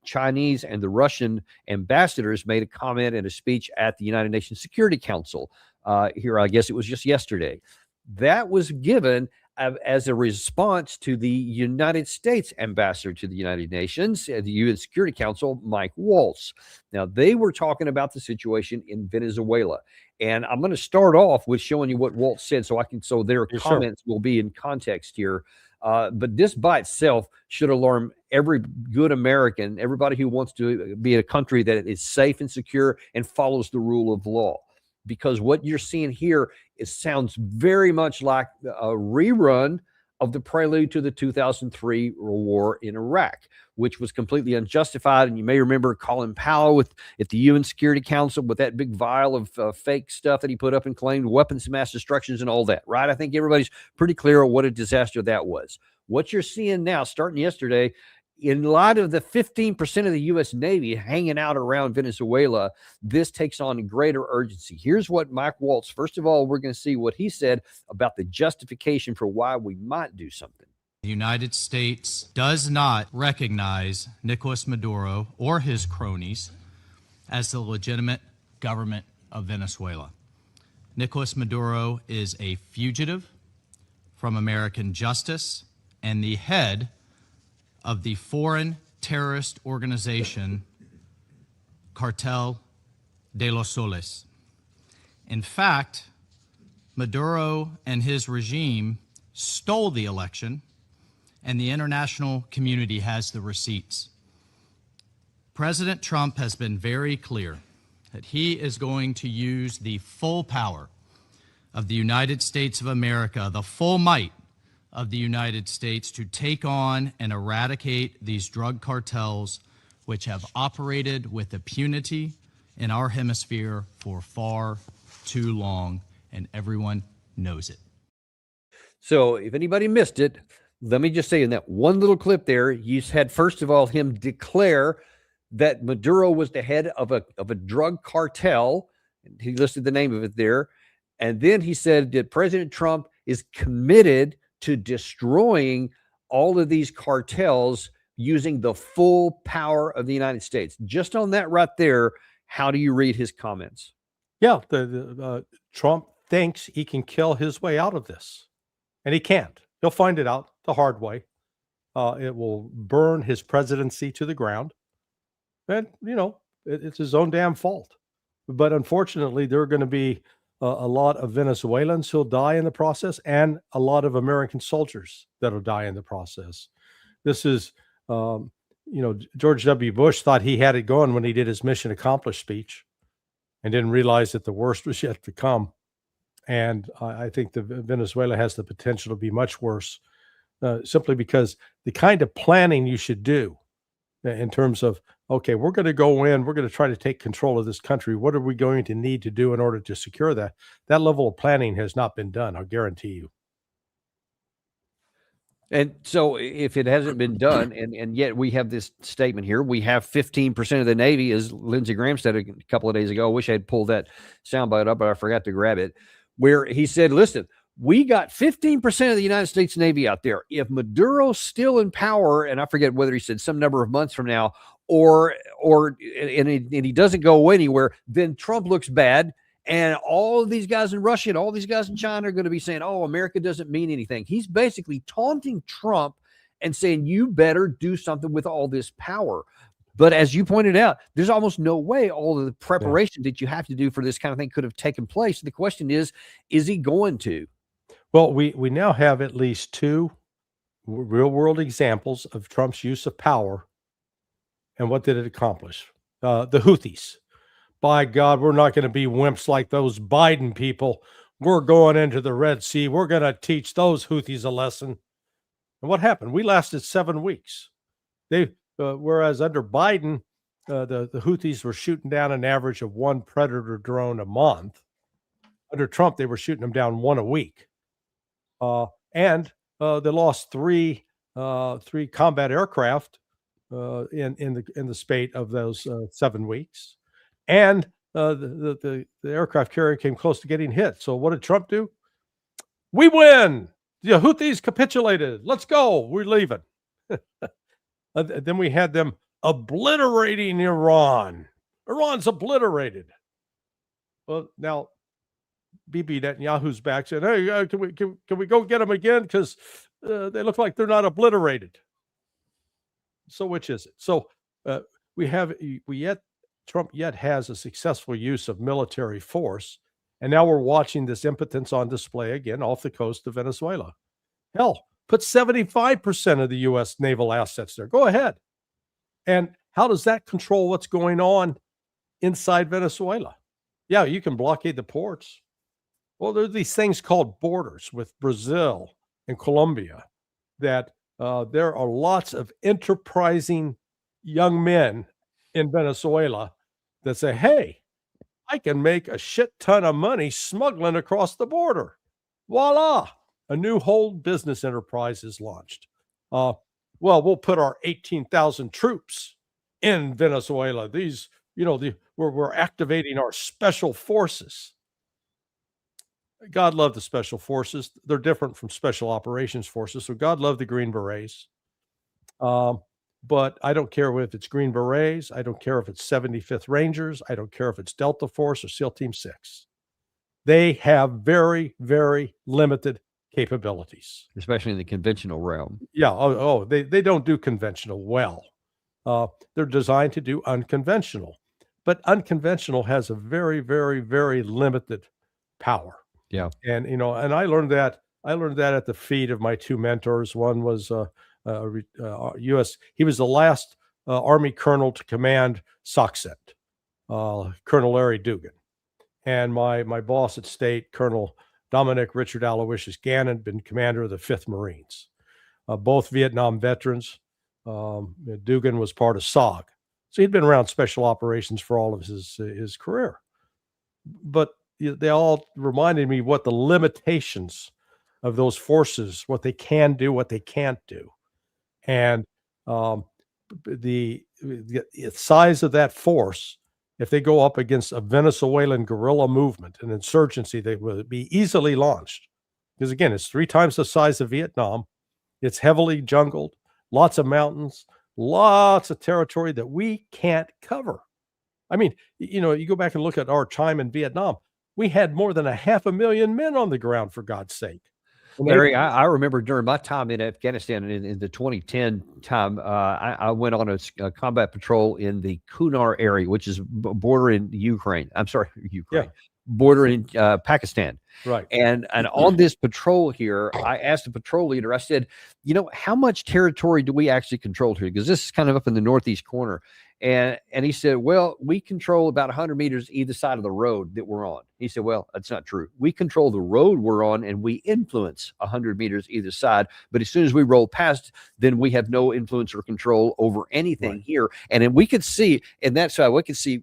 Chinese and the Russian ambassadors made a comment in a speech at the United Nations Security Council. Here, I guess it was just yesterday. That was given as a response to the United States ambassador to the United Nations, the UN Security Council, Mike Waltz. Now, they were talking about the situation in Venezuela. And I'm going to start off with showing you what Waltz said so their comments will be in context here. But this by itself should alarm every good American, everybody who wants to be in a country that is safe and secure and follows the rule of law. Because what you're seeing here sounds very much like a rerun of the prelude to the 2003 war in Iraq, which was completely unjustified. And you may remember Colin Powell at the UN Security Council with that big vial of fake stuff that he put up and claimed weapons of mass destructions and all that, right? I think everybody's pretty clear on what a disaster that was. What you're seeing now, starting yesterday, in light of the 15% of the U.S. Navy hanging out around Venezuela, this takes on greater urgency. Here's what Mike Waltz, first of all, we're going to see what he said about the justification for why we might do something. The United States does not recognize Nicolas Maduro or his cronies as the legitimate government of Venezuela. Nicolas Maduro is a fugitive from American justice and the head of the foreign terrorist organization Cartel de los Soles. In fact, Maduro and his regime stole the election, and the international community has the receipts. President Trump has been very clear that he is going to use the full power of the United States of America, the full might of the United States, to take on and eradicate these drug cartels which have operated with impunity in our hemisphere for far too long, and everyone knows it. So if anybody missed it, let me just say in that one little clip there, you had, first of all, him declare that Maduro was the head of a drug cartel. He listed the name of it there. And then he said that President Trump is committed to destroying all of these cartels using the full power of the United States. Just on that right there, how do you read his comments? Yeah, Trump thinks he can kill his way out of this, and he can't. He'll find it out the hard way. It will burn his presidency to the ground, and it's his own damn fault. But unfortunately, there are going to be a lot of Venezuelans who'll die in the process, and a lot of American soldiers that'll die in the process. This is, George W. Bush thought he had it going when he did his mission accomplished speech, and didn't realize that the worst was yet to come. And I think Venezuela has the potential to be much worse, simply because the kind of planning you should do in terms of, okay, we're going to go in, we're going to try to take control of this country. What are we going to need to do in order to secure that? That level of planning has not been done, I'll guarantee you. And so if it hasn't been done, and yet we have this statement here, we have 15% of the Navy, as Lindsey Graham said a couple of days ago. I wish I had pulled that soundbite up, but I forgot to grab it, where he said, listen, we got 15% of the United States Navy out there. If Maduro's still in power, and I forget whether he said some number of months from now, or he doesn't go anywhere, then Trump looks bad. And all of these guys in Russia and all these guys in China are going to be saying, oh, America doesn't mean anything. He's basically taunting Trump and saying, you better do something with all this power. But as you pointed out, there's almost no way all of the preparation that you have to do for this kind of thing could have taken place. The question is he going to? Well, we now have at least two real world examples of Trump's use of power. And what did it accomplish? The Houthis. By God, we're not going to be wimps like those Biden people. We're going into the Red Sea. We're going to teach those Houthis a lesson. And what happened? We lasted 7 weeks. Whereas under Biden, the Houthis were shooting down an average of one Predator drone a month. Under Trump, they were shooting them down one a week. And they lost three combat aircraft in the spate of those 7 weeks. And the aircraft carrier came close to getting hit. So what did Trump do? We win. The Houthis capitulated. Let's go. We're leaving. Then we had them obliterating Iran. Iran's obliterated. Well, now Bibi Netanyahu's back saying, hey, can we go get them again? Because they look like they're not obliterated. So which is it? So Trump yet has a successful use of military force, and now we're watching this impotence on display again off the coast of Venezuela. Hell, put 75% of the U.S. naval assets there. Go ahead. And how does that control what's going on inside Venezuela? Yeah, you can blockade the ports. Well, there are these things called borders with Brazil and Colombia that there are lots of enterprising young men in Venezuela that say, hey, I can make a shit ton of money smuggling across the border. Voila, a new whole business enterprise is launched. Well, we'll put our 18,000 troops in Venezuela. These, we're activating our special forces. God love the special forces. They're different from special operations forces. So God love the Green Berets. But I don't care if it's Green Berets. I don't care if it's 75th Rangers. I don't care if it's Delta Force or SEAL Team 6. They have very, very limited capabilities. Especially in the conventional realm. Yeah. They don't do conventional well. They're designed to do unconventional. But unconventional has a very, very, very limited power. Yeah. And, and I learned that at the feet of my two mentors. One was U.S. He was the last Army colonel to command SOCCENT, Colonel Larry Dugan. And my boss at State, Colonel Dominic Richard Aloysius Gannon, been commander of the 5th Marines. Both Vietnam veterans. Dugan was part of SOG. So he'd been around special operations for all of his career. But they all reminded me what the limitations of those forces, what they can do, what they can't do. And the size of that force, if they go up against a Venezuelan guerrilla movement, an insurgency, they will be easily launched. Because again, it's 3 times the size of Vietnam. It's heavily jungled, lots of mountains, lots of territory that we can't cover. I mean, you go back and look at our time in Vietnam, we had more than 500,000 men on the ground, for God's sake. Larry, I remember during my time in Afghanistan in the 2010 time, I went on a combat patrol in the Kunar area, which is bordering Ukraine. I'm sorry, Ukraine. Yeah. Bordering Pakistan. Right. And on this patrol here, I asked the patrol leader, I said, how much territory do we actually control here? Because this is kind of up in the northeast corner. And he said, well, we control about 100 meters either side of the road that we're on. He said, well, that's not true. We control the road we're on and we influence 100 meters either side. But as soon as we roll past, then we have no influence or control over anything here. And then we could see, and that's how we could see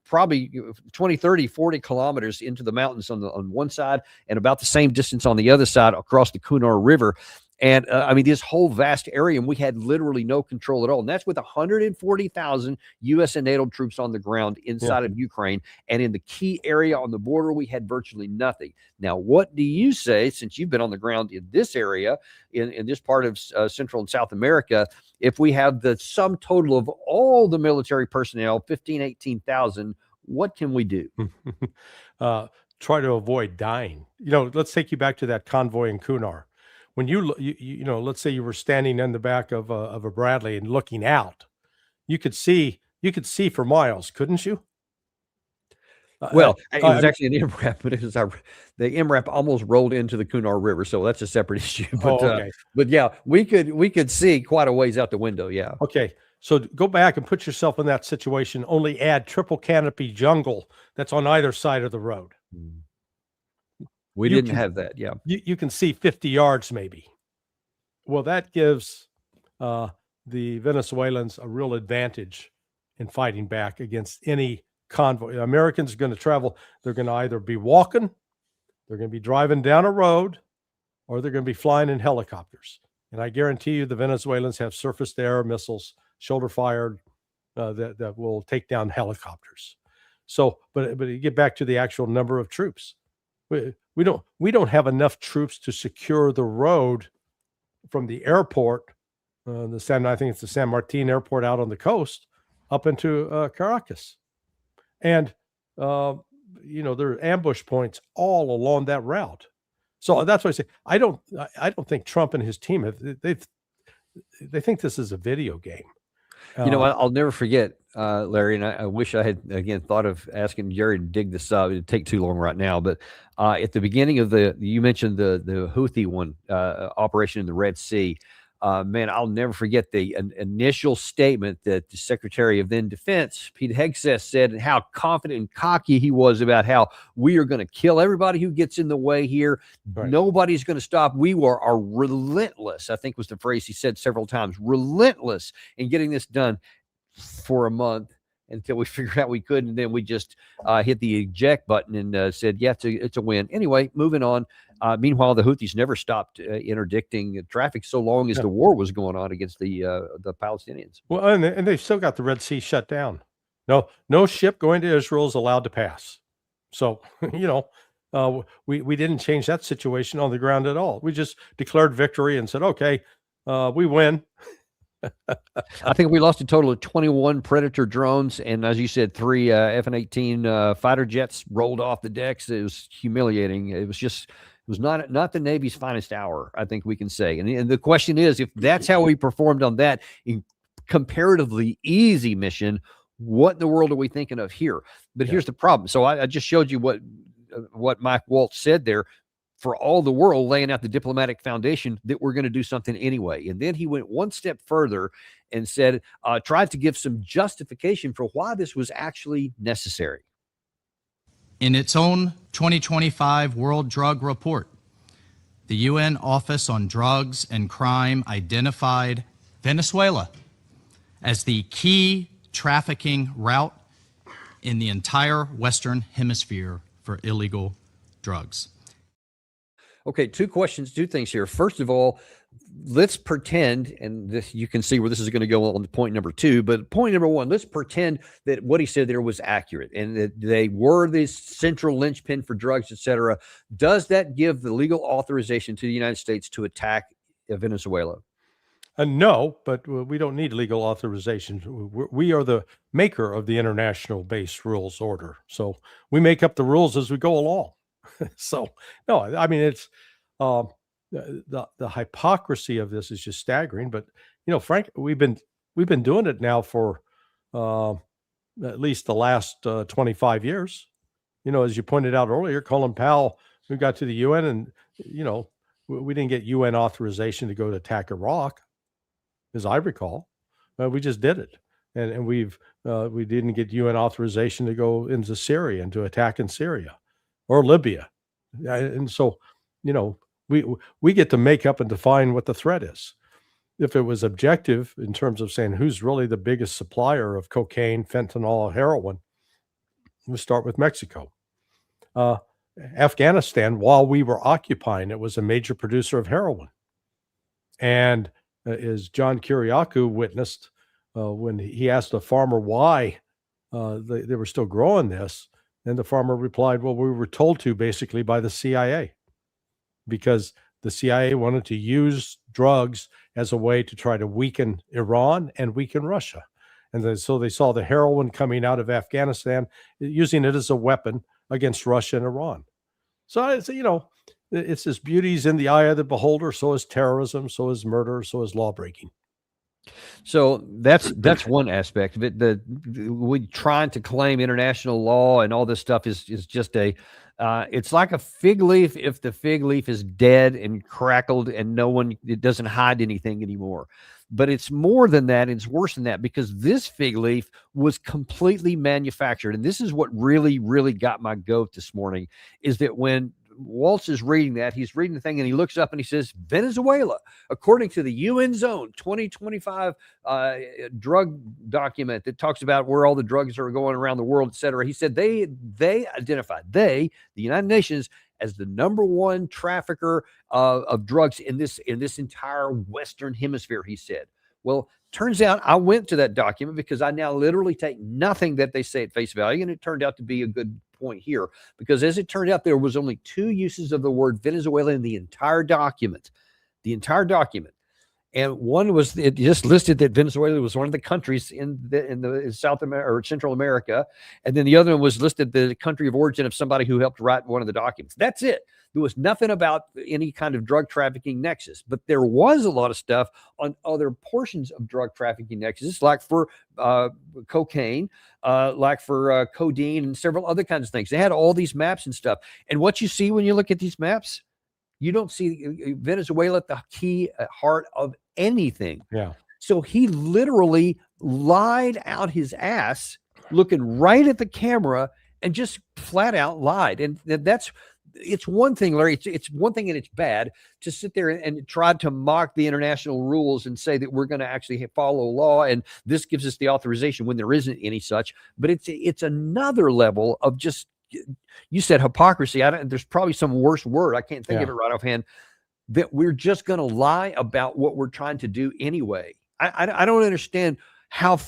probably 20, 30, 40 kilometers into the mountains on one side and about the same distance on the other side across the Kunar River. And this whole vast area, and we had literally no control at all. And that's with 140,000 U.S. and NATO troops on the ground inside of Ukraine. And in the key area on the border, we had virtually nothing. Now, what do you say, since you've been on the ground in this area, in this part of Central and South America, if we have the sum total of all the military personnel, 18,000, what can we do? Try to avoid dying. Let's take you back to that convoy in Kunar. When you let's say you were standing in the back of a Bradley and looking out, you could see for miles, couldn't you? Well, it was actually an MRAP, but the MRAP almost rolled into the Kunar River, so that's a separate issue. But, okay. But yeah, we could see quite a ways out the window. Yeah. Okay, so go back and put yourself in that situation. Only add triple canopy jungle that's on either side of the road. We didn't have that. Yeah. You can see 50 yards maybe. Well, that gives the Venezuelans a real advantage in fighting back against any convoy. Americans are going to travel. They're going to either be walking, they're going to be driving down a road, or they're going to be flying in helicopters. And I guarantee you the Venezuelans have surface-to-air missiles, shoulder-fired, that will take down helicopters. So, but you get back to the actual number of troops. We don't have enough troops to secure the road from the airport, I think it's the San Martin airport out on the coast, up into Caracas, and there are ambush points all along that route. So that's why I say I don't think Trump and his team they think this is a video game. I'll never forget, Larry, and I wish I had, again, thought of asking Jerry to dig this up. It'd take too long right now. But at the beginning of you mentioned the Houthi one, operation in the Red Sea. Man, I'll never forget the initial statement that the Secretary of then Defense, Pete Hegseth, said, and how confident and cocky he was about how we are going to kill everybody who gets in the way here. Right. Nobody's going to stop. We are relentless, I think was the phrase he said several times, relentless in getting this done for a month until we figured out we couldn't. And then we just hit the eject button and said, yeah, it's a win. Anyway, moving on. Meanwhile, the Houthis never stopped interdicting traffic so long as the war was going on against the Palestinians. Well, and they've still got the Red Sea shut down. No ship going to Israel is allowed to pass. So, we didn't change that situation on the ground at all. We just declared victory and said, okay, we win. I think we lost a total of 21 Predator drones, and as you said, 3 F-18 fighter jets rolled off the decks. It was humiliating. It was not the Navy's finest hour, I think we can say. And the question is, if that's how we performed on that comparatively easy mission, what in the world are we thinking of here? But here's the problem. So I just showed you what Mike Waltz said there. For all the world, laying out the diplomatic foundation that we're going to do something anyway. And then he went one step further and said, tried to give some justification for why this was actually necessary. In its own 2025 World Drug Report, the UN Office on Drugs and Crime identified Venezuela as the key trafficking route in the entire Western Hemisphere for illegal drugs. Okay, two things here. First of all, let's pretend, and this you can see where this is going to go on to point number two, but point number one, let's pretend that what he said there was accurate and that they were this central linchpin for drugs, etc. Does that give the legal authorization to the United States to attack Venezuela? No, but we don't need legal authorization. We are the maker of the international base rules order. So we make up the rules as we go along. So, no, I mean, it's the hypocrisy of this is just staggering. But, Frank, we've been doing it now for at least the last 25 years. As you pointed out earlier, Colin Powell, who got to the UN and, we didn't get UN authorization to go to attack Iraq, as I recall. We just did it. And we didn't get UN authorization to go into Syria and to attack in Syria or Libya. And so, we get to make up and define what the threat is. If it was objective in terms of saying who's really the biggest supplier of cocaine, fentanyl, heroin, we start with Mexico. Afghanistan, while we were occupying it, was a major producer of heroin. And as John Kiriakou witnessed when he asked a farmer why they were still growing this, and the farmer replied, well, we were told to basically by the CIA, because the CIA wanted to use drugs as a way to try to weaken Iran and weaken Russia. And then, so they saw the heroin coming out of Afghanistan, using it as a weapon against Russia and Iran. So it's, it's this beauty's in the eye of the beholder. So is terrorism, so is murder, so is lawbreaking. So that's one aspect of it. We trying to claim international law and all this stuff is just it's like a fig leaf if the fig leaf is dead and crackled and it doesn't hide anything anymore. But it's more than that. It's worse than that, because this fig leaf was completely manufactured. And this is what really, really got my goat this morning, is that when Waltz is reading that, he's reading the thing and he looks up and he says, Venezuela, according to the UN Zone 2025 drug document that talks about where all the drugs are going around the world, et cetera. He said they identified, the United Nations, as the number one trafficker of drugs in this entire Western hemisphere, he said. Well, turns out I went to that document because I now literally take nothing that they say at face value, and it turned out to be a good point here, because as it turned out, there was only 2 uses of the word Venezuela in the entire document. And one was, it just listed that Venezuela was one of the countries in South America or Central America. And then the other one was listed the country of origin of somebody who helped write one of the documents. That's it. There was nothing about any kind of drug trafficking nexus, but there was a lot of stuff on other portions of drug trafficking nexuses, like for cocaine, like for codeine and several other kinds of things. They had all these maps and stuff. And what you see when you look at these maps, you don't see Venezuela at the key heart of anything. Yeah. So he literally lied out his ass, looking right at the camera, and just flat out lied. And it's one thing, Larry. It's one thing, and it's bad to sit there and try to mock the international rules and say that we're going to actually follow law and this gives us the authorization when there isn't any such. But it's another level of just, you said hypocrisy. There's probably some worse word. I can't think of it right offhand. That we're just going to lie about what we're trying to do anyway. I don't understand how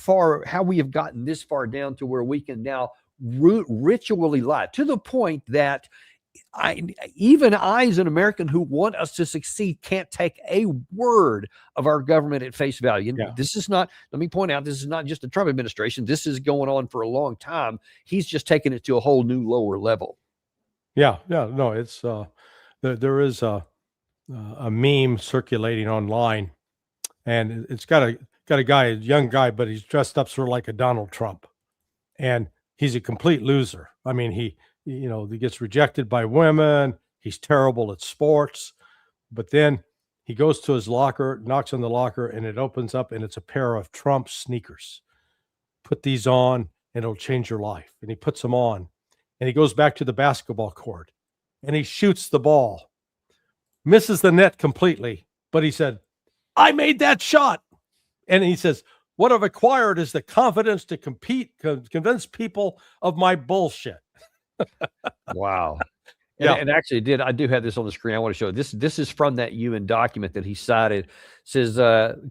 we have gotten this far down to where we can now ritually lie, to the point that even I, as an American who want us to succeed, can't take a word of our government at face value. And this is not, let me point out, this is not just the Trump administration. This is going on for a long time. He's just taking it to a whole new lower level. Yeah. No, it's there is a meme circulating online, and it's got a guy, a young guy, but he's dressed up sort of like a Donald Trump, and he's a complete loser. I mean, he gets rejected by women. He's terrible at sports, but then he goes to his locker, knocks on the locker, and it opens up, and it's a pair of Trump sneakers. Put these on, and it'll change your life. And he puts them on, and he goes back to the basketball court, and he shoots the ball, misses the net completely. But he said, I made that shot. And he says, what I've acquired is the confidence to convince people of my bullshit. Wow. And, Yeah. and actually, I do have this on the screen. I want to show this. This is from that UN document that he cited. It says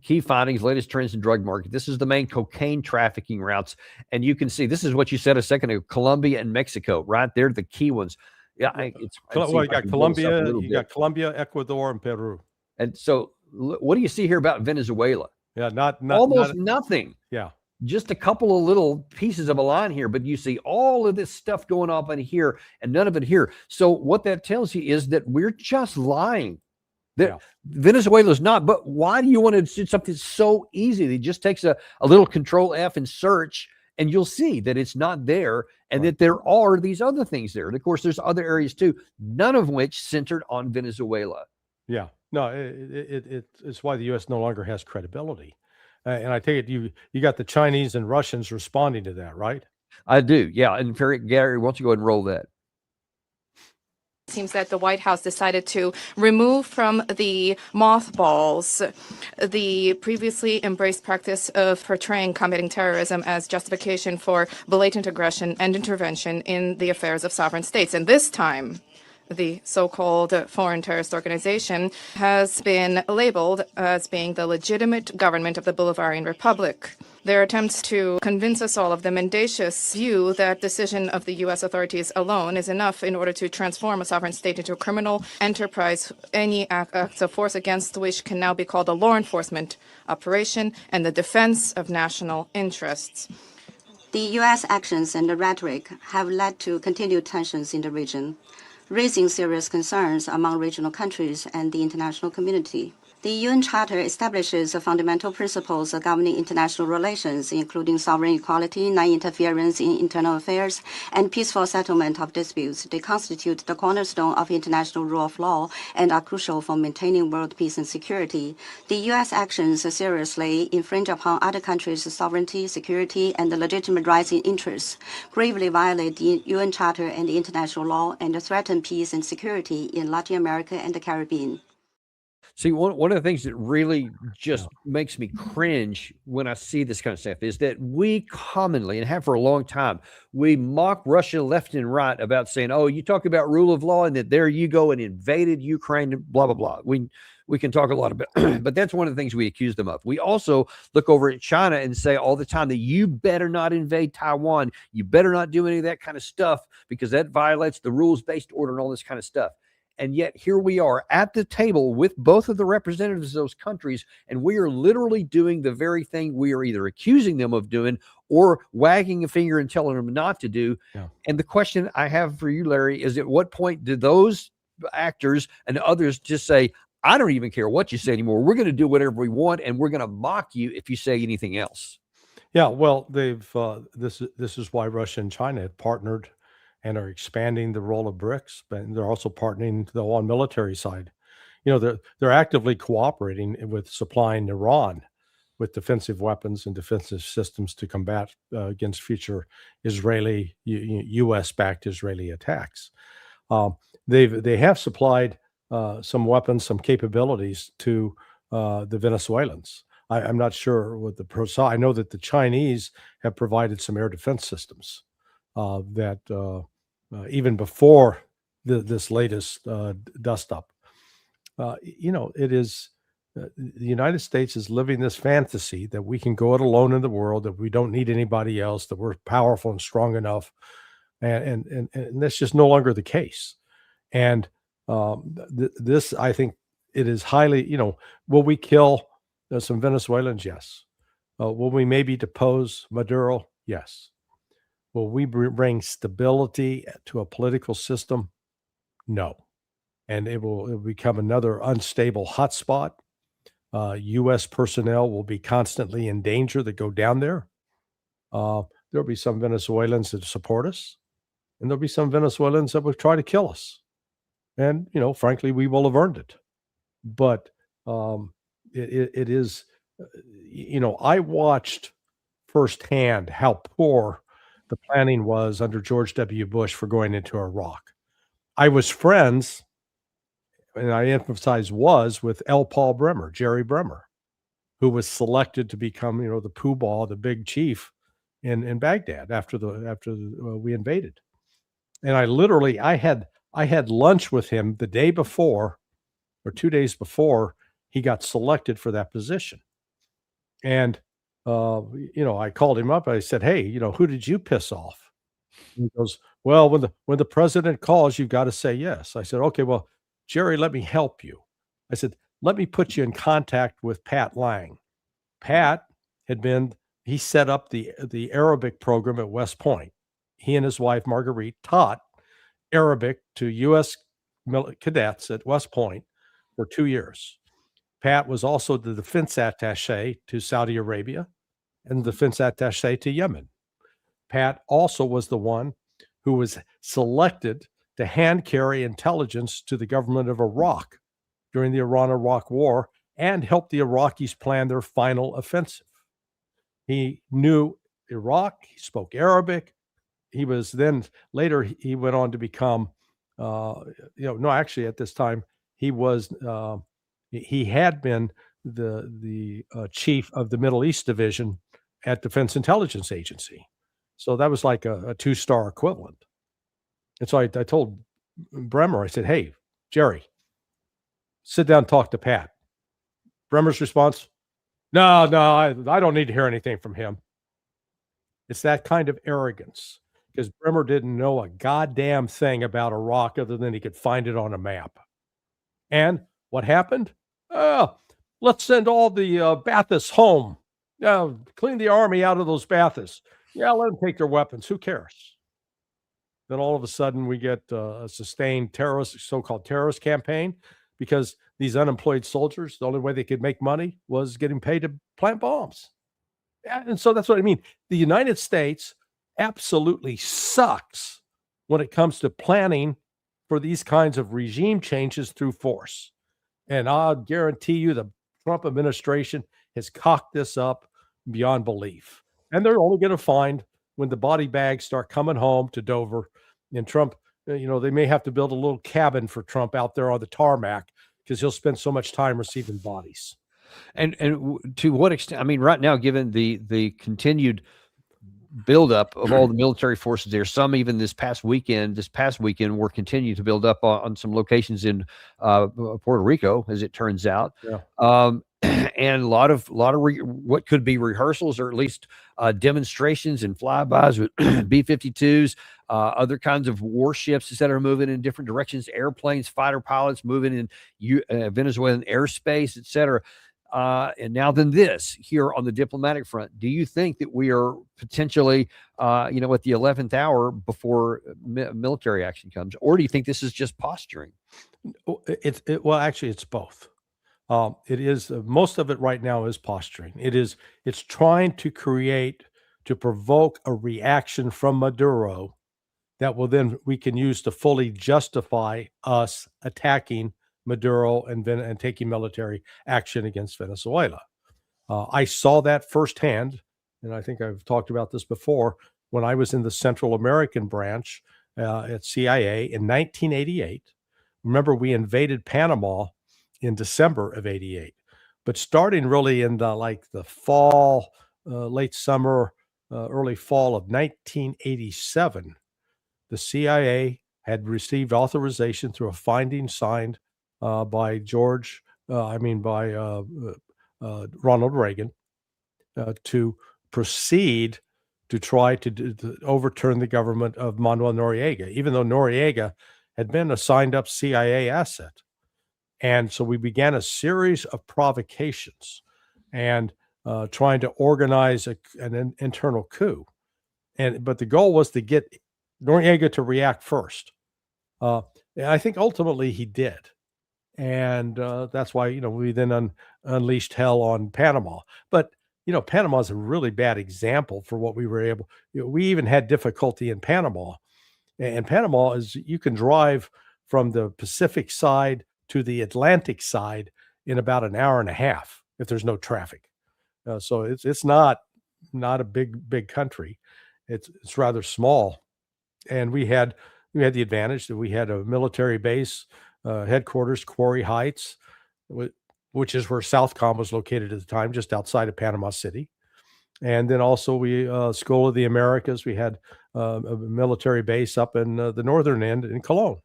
key findings, latest trends in drug market. This is the main cocaine trafficking routes, and you can see this is what you said a second ago: Colombia and Mexico, right there, the key ones. Yeah, Well, you got Colombia, Ecuador, and Peru. And so, what do you see here about Venezuela? Yeah, not almost nothing. Yeah. Just a couple of little pieces of a line here, but you see all of this stuff going on in here and none of it here. So what that tells you is that we're just lying. That Venezuela is not. But why do you want to do something so easy? It just takes a little Control F and search, and you'll see that it's not there, and that there are these other things there. And of course, there's other areas too, none of which centered on Venezuela. Yeah, no, it's why the U.S. no longer has credibility. And I take it you got the Chinese and Russians responding to that, right? I do, yeah. And Gary, why don't you go ahead and roll that? It seems that the White House decided to remove from the mothballs the previously embraced practice of portraying combating terrorism as justification for blatant aggression and intervention in the affairs of sovereign states. And this time, the so-called foreign terrorist organization has been labeled as being the legitimate government of the Bolivarian Republic. Their attempts to convince us all of the mendacious view that decision of the U.S. authorities alone is enough in order to transform a sovereign state into a criminal enterprise, any acts of force against which can now be called a law enforcement operation and the defense of national interests. The U.S. actions and the rhetoric have led to continued tensions in the region, raising serious concerns among regional countries and the international community. The UN Charter establishes fundamental principles governing international relations, including sovereign equality, non-interference in internal affairs, and peaceful settlement of disputes. They constitute the cornerstone of international rule of law and are crucial for maintaining world peace and security. The U.S. actions seriously infringe upon other countries' sovereignty, security, and the legitimate rights and interests, gravely violate the UN Charter and the international law, and threaten peace and security in Latin America and the Caribbean. See, one of the things that really just makes me cringe when I see this kind of stuff is that we commonly, and have for a long time, we mock Russia left and right about saying, oh, you talk about rule of law and that there you go and invaded Ukraine and blah, blah, blah. We can talk a lot about, but that's one of the things we accuse them of. We also look over at China and say all the time that you better not invade Taiwan. You better not do any of that kind of stuff because that violates the rules-based order and all this kind of stuff. And yet here we are at the table with both of the representatives of those countries, and we are literally doing the very thing we are either accusing them of doing or wagging a finger and telling them not to do. Yeah. And the question I have for you, Larry, is at what point do those actors and others just say, I don't even care what you say anymore. We're going to do whatever we want, and we're going to mock you if you say anything else. Yeah, well, they've this is why Russia and China have partnered and are expanding the role of BRICS, but they're also partnering though on military side. You know, they're actively cooperating with supplying Iran with defensive weapons and defensive systems to combat against future Israeli, U.S.-backed Israeli attacks. They have supplied some weapons, some capabilities to the Venezuelans. I'm not sure what I know that the Chinese have provided some air defense systems that even before this latest dust up. You know, it is the United States is living this fantasy that we can go it alone in the world, that we don't need anybody else, that we're powerful and strong enough, and that's just no longer the case. And this, I think, it is highly. You know, will we kill some Venezuelans? Yes. Will we maybe depose Maduro? Yes. Will we bring stability to a political system? No. And it will become another unstable hotspot. U.S. personnel will be constantly in danger that go down there. There'll be some Venezuelans that support us, and there'll be some Venezuelans that will try to kill us. And, you know, frankly, we will have earned it. But it is, you know, I watched firsthand how poor the planning was under George W. Bush for going into Iraq. I was friends, and I emphasize was, with L. Paul Bremer, Jerry Bremer, who was selected to become, you know, the poobah, the big chief in Baghdad after we invaded. And I I had lunch with him the day before or 2 days before he got selected for that position. And, I called him up. I said, "Hey, who did you piss off?" And he goes, "Well, when the president calls, you've got to say yes." I said, "Okay, well, Jerry, let me help you." I said, "Let me put you in contact with Pat Lang." Pat he set up the Arabic program at West Point. He and his wife, Marguerite, taught Arabic to U.S. cadets at West Point for 2 years. Pat was also the defense attaché to Saudi Arabia and the defense attaché to Yemen. Pat also was the one who was selected to hand carry intelligence to the government of Iraq during the Iran-Iraq War and help the Iraqis plan their final offensive. He knew Iraq, he spoke Arabic. He was then later he went on to become actually at this time he was he had been the chief of the Middle East division at Defense Intelligence Agency. So that was like a 2-star equivalent. And so I told Bremer, I said, "Hey, Jerry, sit down and talk to Pat." Bremer's response, No, I don't need to hear anything from him." It's that kind of arrogance because Bremer didn't know a goddamn thing about Iraq other than he could find it on a map. And what happened? Oh, let's send all the Baathists home. Clean the army out of those Baathists. Yeah, let them take their weapons. Who cares? Then all of a sudden we get a sustained so-called terrorist campaign because these unemployed soldiers, the only way they could make money was getting paid to plant bombs. And so that's what I mean. The United States absolutely sucks when it comes to planning for these kinds of regime changes through force. And I'll guarantee you the Trump administration has cocked this up beyond belief. And they're only going to find when the body bags start coming home to Dover and Trump, they may have to build a little cabin for Trump out there on the tarmac because he'll spend so much time receiving bodies. And to what extent? I mean, right now, given the continued buildup of all the military forces there, some even this past weekend, were continuing to build up on some locations in Puerto Rico, as it turns out. Yeah. And a lot of what could be rehearsals or at least demonstrations and flybys with B-52s, other kinds of warships that are moving in different directions, airplanes, fighter pilots moving in Venezuelan airspace, etc. And now then this here on the diplomatic front, do you think that we are potentially, at the 11th hour before military action comes, or do you think this is just posturing? Well, actually, it's both. It is most of it right now is posturing. It's trying to provoke a reaction from Maduro that will then we can use to fully justify us attacking Maduro and taking military action against Venezuela. I saw that firsthand, and I think I've talked about this before, when I was in the Central American branch at CIA in 1988. Remember, we invaded Panama in December of 88. But starting really in the fall, late summer, early fall of 1987, the CIA had received authorization through a finding signed by Ronald Reagan to proceed to try to overturn the government of Manuel Noriega, even though Noriega had been a signed up CIA asset. And so we began a series of provocations and trying to organize an internal coup. But the goal was to get Noriega to react first. And I think ultimately he did. And that's why, we then unleashed hell on Panama. But, Panama is a really bad example for what we were able. We even had difficulty in Panama. And Panama is, you can drive from the Pacific side to the Atlantic side in about an hour and a half if there's no traffic. So it's not a big country. It's rather small. And we had the advantage that we had a military base, headquarters, Quarry Heights, which is where Southcom was located at the time, just outside of Panama City. And then also we, School of the Americas, we had a military base up in the northern end in Cologne.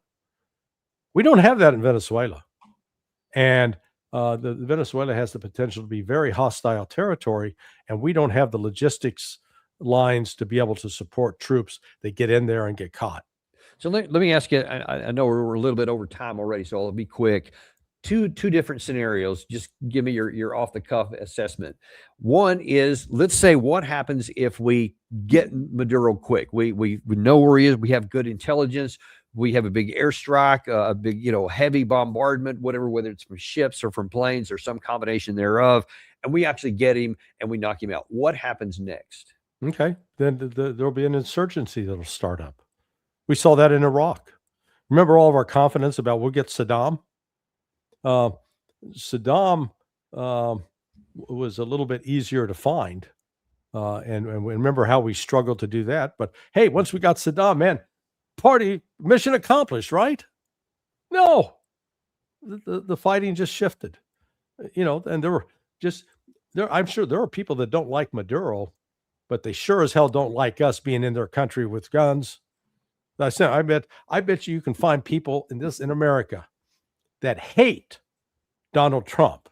We don't have that in Venezuela. And the Venezuela has the potential to be very hostile territory, and we don't have the logistics lines to be able to support troops that get in there and get caught. So let me ask you. I know we're a little bit over time already, so I'll be quick. Two different scenarios. Just give me your off the cuff assessment. One is, let's say, what happens if we get Maduro quick? We know where he is. We have good intelligence. We have a big airstrike, a big heavy bombardment, whatever, whether it's from ships or from planes or some combination thereof, and we actually get him and we knock him out. What happens next? Okay, then there'll be an insurgency that'll start up. We saw that in Iraq. Remember all of our confidence about we'll get Saddam? Saddam was a little bit easier to find. And remember how we struggled to do that. But hey, once we got Saddam, man, mission accomplished, right? No, the fighting just shifted, and I'm sure there are people that don't like Maduro, but they sure as hell don't like us being in their country with guns. I bet you can find people in America that hate Donald Trump.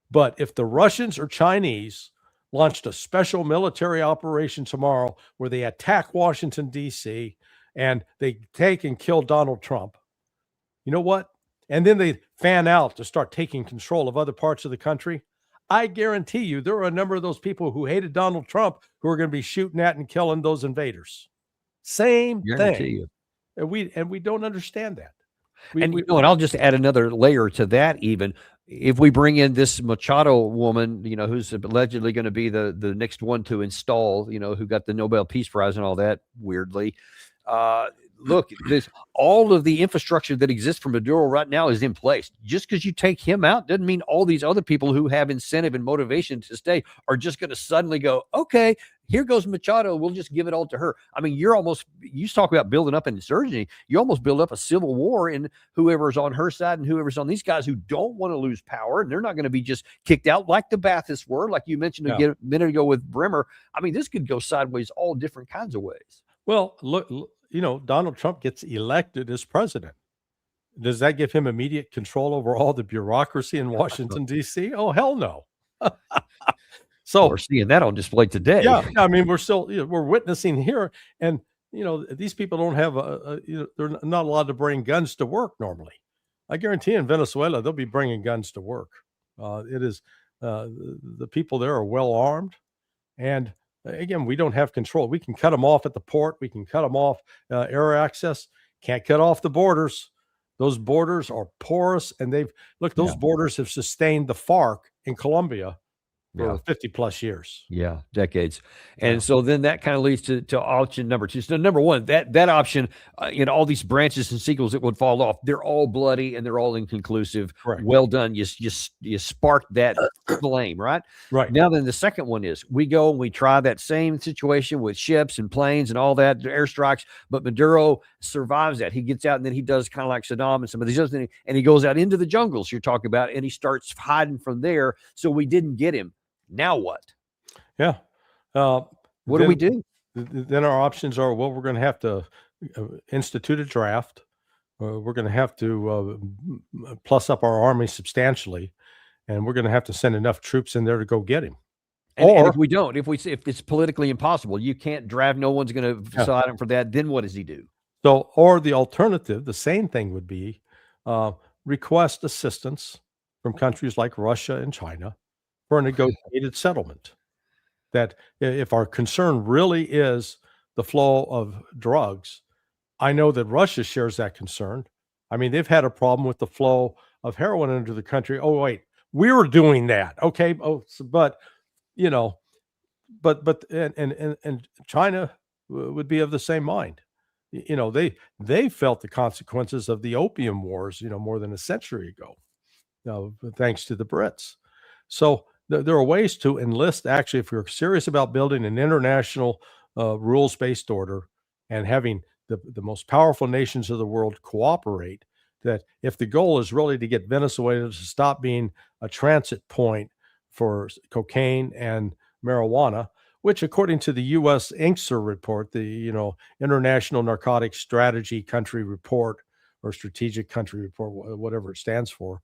But if the Russians or Chinese launched a special military operation tomorrow where they attack Washington, D.C., and they take and kill Donald Trump, you know what? And then they fan out to start taking control of other parts of the country. I guarantee you there are a number of those people who hated Donald Trump who are going to be shooting at and killing those invaders. Same thing. And we don't understand that. And I'll just add another layer to that. Even if we bring in this Machado woman, who's allegedly going to be the next one to install, who got the Nobel Peace Prize and all that, weirdly. Look, all of the infrastructure that exists for Maduro right now is in place. Just because you take him out doesn't mean all these other people who have incentive and motivation to stay are just going to suddenly go, okay, here goes Machado. We'll just give it all to her. I mean, you talk about building up an insurgency. You almost build up a civil war in whoever's on her side and whoever's on these guys who don't want to lose power. And they're not going to be just kicked out like the Baathists were, like you mentioned a minute ago with Bremer. I mean, this could go sideways all different kinds of ways. Well, look, Donald Trump gets elected as president. Does that give him immediate control over all the bureaucracy in Washington, D.C.? Oh, hell no. So we're seeing that on display today. Yeah, I mean, we're witnessing here, and these people don't have they're not allowed to bring guns to work normally. I guarantee in Venezuela they'll be bringing guns to work. It is the people there are well armed, and again, we don't have control. We can cut them off at the port. We can cut them off air access. Can't cut off the borders. Those borders are porous, and those borders have sustained the FARC in Colombia for 50 plus years. Yeah, decades. And so then that kind of leads to option number two. So number one, that option, all these branches and sequels that would fall off, they're all bloody and they're all inconclusive. Correct. Well done. You sparked that flame, right? Right. Now then the second one is we go and we try that same situation with ships and planes and all that, airstrikes, but Maduro survives that. He gets out and then he does kind of like Saddam and some of these other things, and he goes out into the jungles you're talking about, and he starts hiding from there. So we didn't get him. Now what? Yeah. What do we do? Then our options are, well, we're going to have to institute a draft. We're going to have to plus up our army substantially, and we're going to have to send enough troops in there to go get him. And if we don't, if it's politically impossible, you can't draft, no one's going to decide him for that, then what does he do? So, or the alternative, the same thing would be request assistance from countries like Russia and China for a negotiated settlement. That if our concern really is the flow of drugs, I know that Russia shares that concern. I mean, they've had a problem with the flow of heroin into the country. Oh, wait, we were doing that. Okay. But China would be of the same mind. They felt the consequences of the opium wars, more than a century ago, thanks to the Brits. So there are ways to enlist, actually, if you're serious about building an international rules-based order and having the most powerful nations of the world cooperate, that if the goal is really to get Venezuela to stop being a transit point for cocaine and marijuana, which according to the U.S. INCSR report, the International Narcotics Strategy Country Report or Strategic Country Report, whatever it stands for.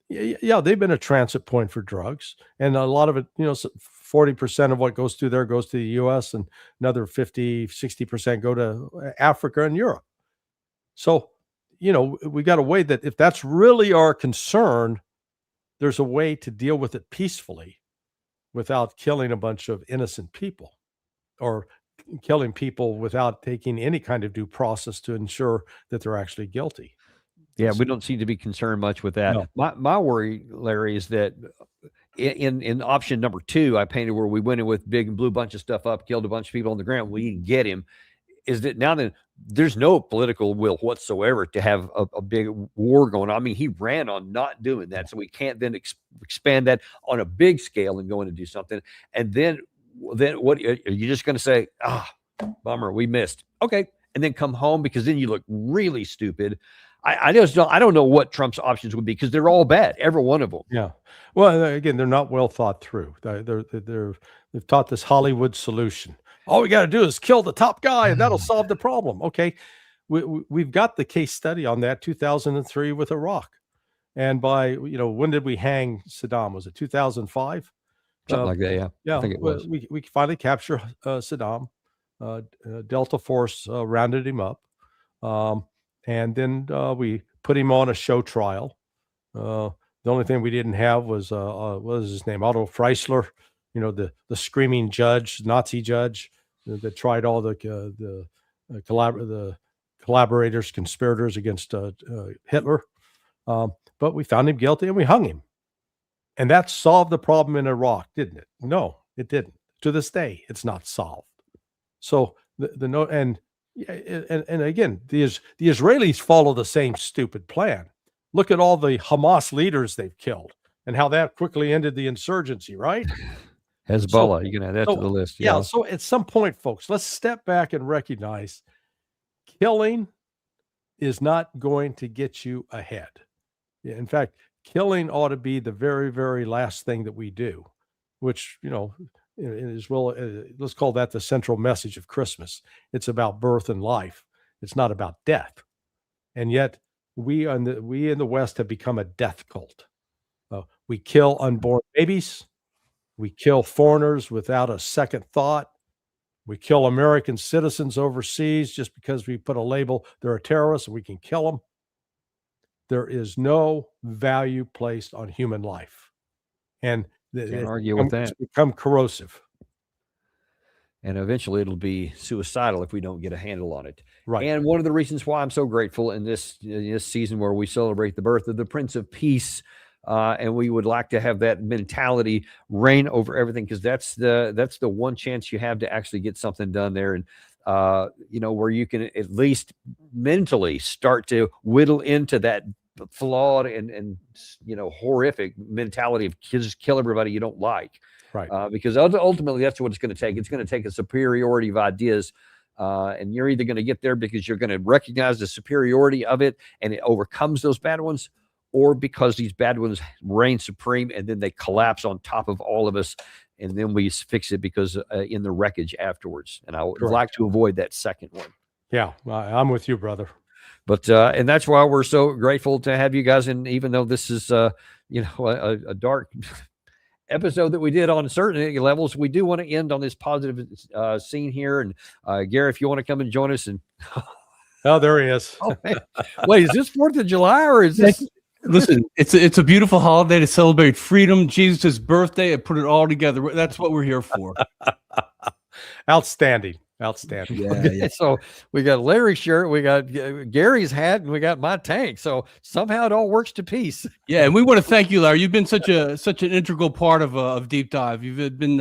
Yeah, they've been a transit point for drugs, and a lot of it, 40% of what goes through there goes to the U.S., and another 50-60% go to Africa and Europe. So, we got a way that if that's really our concern, there's a way to deal with it peacefully without killing a bunch of innocent people, or killing people without taking any kind of due process to ensure that they're actually guilty. Yeah, we don't seem to be concerned much with that. No. My worry, Larry, is that in option number 2, I painted where we went in with big and blew a bunch of stuff up, killed a bunch of people on the ground. We didn't get him. Is that now then there's no political will whatsoever to have a big war going on. I mean, he ran on not doing that, so we can't then expand that on a big scale and go in and do something. And then what are you just going to say? Bummer, we missed. Okay, and then come home, because then you look really stupid. I don't know what Trump's options would be, because they're all bad, every one of them. Yeah. Well, again, they're not well thought through. They've taught this Hollywood solution. All we got to do is kill the top guy, and that'll solve the problem. Okay, we've got the case study on that, 2003 with Iraq, and by when did we hang Saddam? Was it 2005? Something like that. Yeah. Yeah. I think it was. We finally captured Saddam. Delta Force rounded him up. And then we put him on a show trial. The only thing we didn't have was what was his name? Otto Freisler, the screaming judge, Nazi judge that tried all the collaborators, conspirators against Hitler. But we found him guilty and we hung him. And that solved the problem in Iraq, didn't it? No, it didn't. To this day, it's not solved. So and again, the Israelis follow the same stupid plan. Look at all the Hamas leaders they've killed and how that quickly ended the insurgency, right? Hezbollah, you can add that to the list. Yeah. So at some point, folks, let's step back and recognize killing is not going to get you ahead. In fact, killing ought to be the very, very last thing that we do, which, is let's call that the central message of Christmas. It's about birth and life. It's not about death. And yet we in the West have become a death cult. We kill unborn babies. We kill foreigners without a second thought. We kill American citizens overseas just because we put a label, they're a terrorist, and we can kill them. There is no value placed on human life. And can't argue with that. It's become corrosive. And eventually it'll be suicidal if we don't get a handle on it. Right. And one of the reasons why I'm so grateful in this season where we celebrate the birth of the Prince of Peace, and we would like to have that mentality reign over everything, because that's the one chance you have to actually get something done there. And where you can at least mentally start to whittle into that flawed and horrific mentality of just kill everybody you don't like. Right. Because ultimately that's what it's going to take. It's going to take a superiority of ideas. And you're either going to get there because you're going to recognize the superiority of it and it overcomes those bad ones, or because these bad ones reign supreme and then they collapse on top of all of us. And then we fix it because in the wreckage afterwards. And I would like to avoid that second one. Yeah, I'm with you, brother. But and that's why we're so grateful to have you guys. And even though this is a dark episode that we did on certain levels, we do want to end on this positive scene here. And Gary, if you want to come and join us, and oh, there he is. Wait, is this 4th of July or is this? Listen, it's a beautiful holiday to celebrate freedom, Jesus' birthday, and put it all together. That's what we're here for. Outstanding. Yeah. So we got Larry's shirt, we got Gary's hat, and we got my tank. So somehow it all works to peace. Yeah, and we want to thank you, Larry. You've been such an integral part of Deep Dive. You've been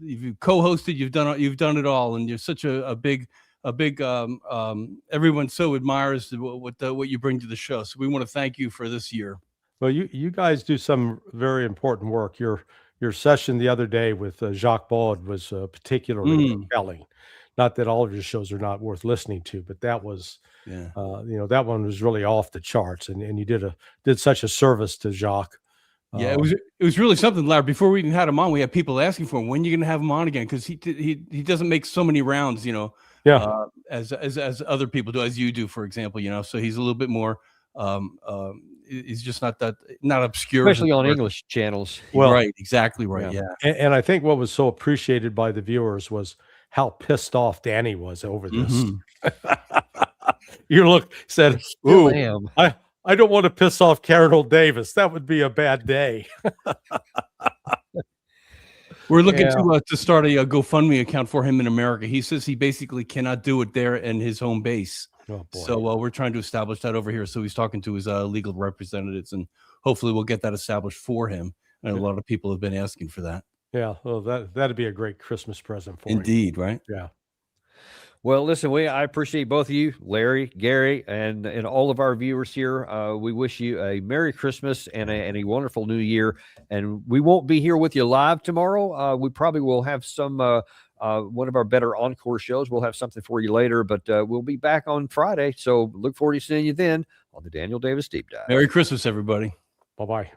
you've co-hosted, you've done it all, and you're such a big everyone so admires what you bring to the show. So we want to thank you for this year. Well, you guys do some very important work. Your session the other day with Jacques Baud was particularly compelling. Not that all of your shows are not worth listening to, but that was, that one was really off the charts, and you did such a service to Jacques. Yeah, it was really something, Larry. Before we even had him on, we had people asking for him, when are you going to have him on again? Because he doesn't make so many rounds, as other people do, as you do, for example. So he's a little bit more. He's just not obscure, especially on English channels. Well, right, exactly right. Yeah. And I think what was so appreciated by the viewers was how pissed off Danny was over this. You said, "Ooh, I don't want to piss off Carol Davis. That would be a bad day." We're looking to start a GoFundMe account for him in America. He says he basically cannot do it there in his home base. Oh, boy. So we're trying to establish that over here. So he's talking to his legal representatives, and hopefully we'll get that established for him. And a lot of people have been asking for that. Yeah, well, that'd be a great Christmas present for him. Indeed, right? Yeah. Well, listen, I appreciate both of you, Larry, Gary, and all of our viewers here. We wish you a Merry Christmas and a wonderful New Year. And we won't be here with you live tomorrow. We probably will have some one of our better encore shows. We'll have something for you later, but we'll be back on Friday. So look forward to seeing you then on the Daniel Davis Deep Dive. Merry Christmas, everybody. Bye-bye.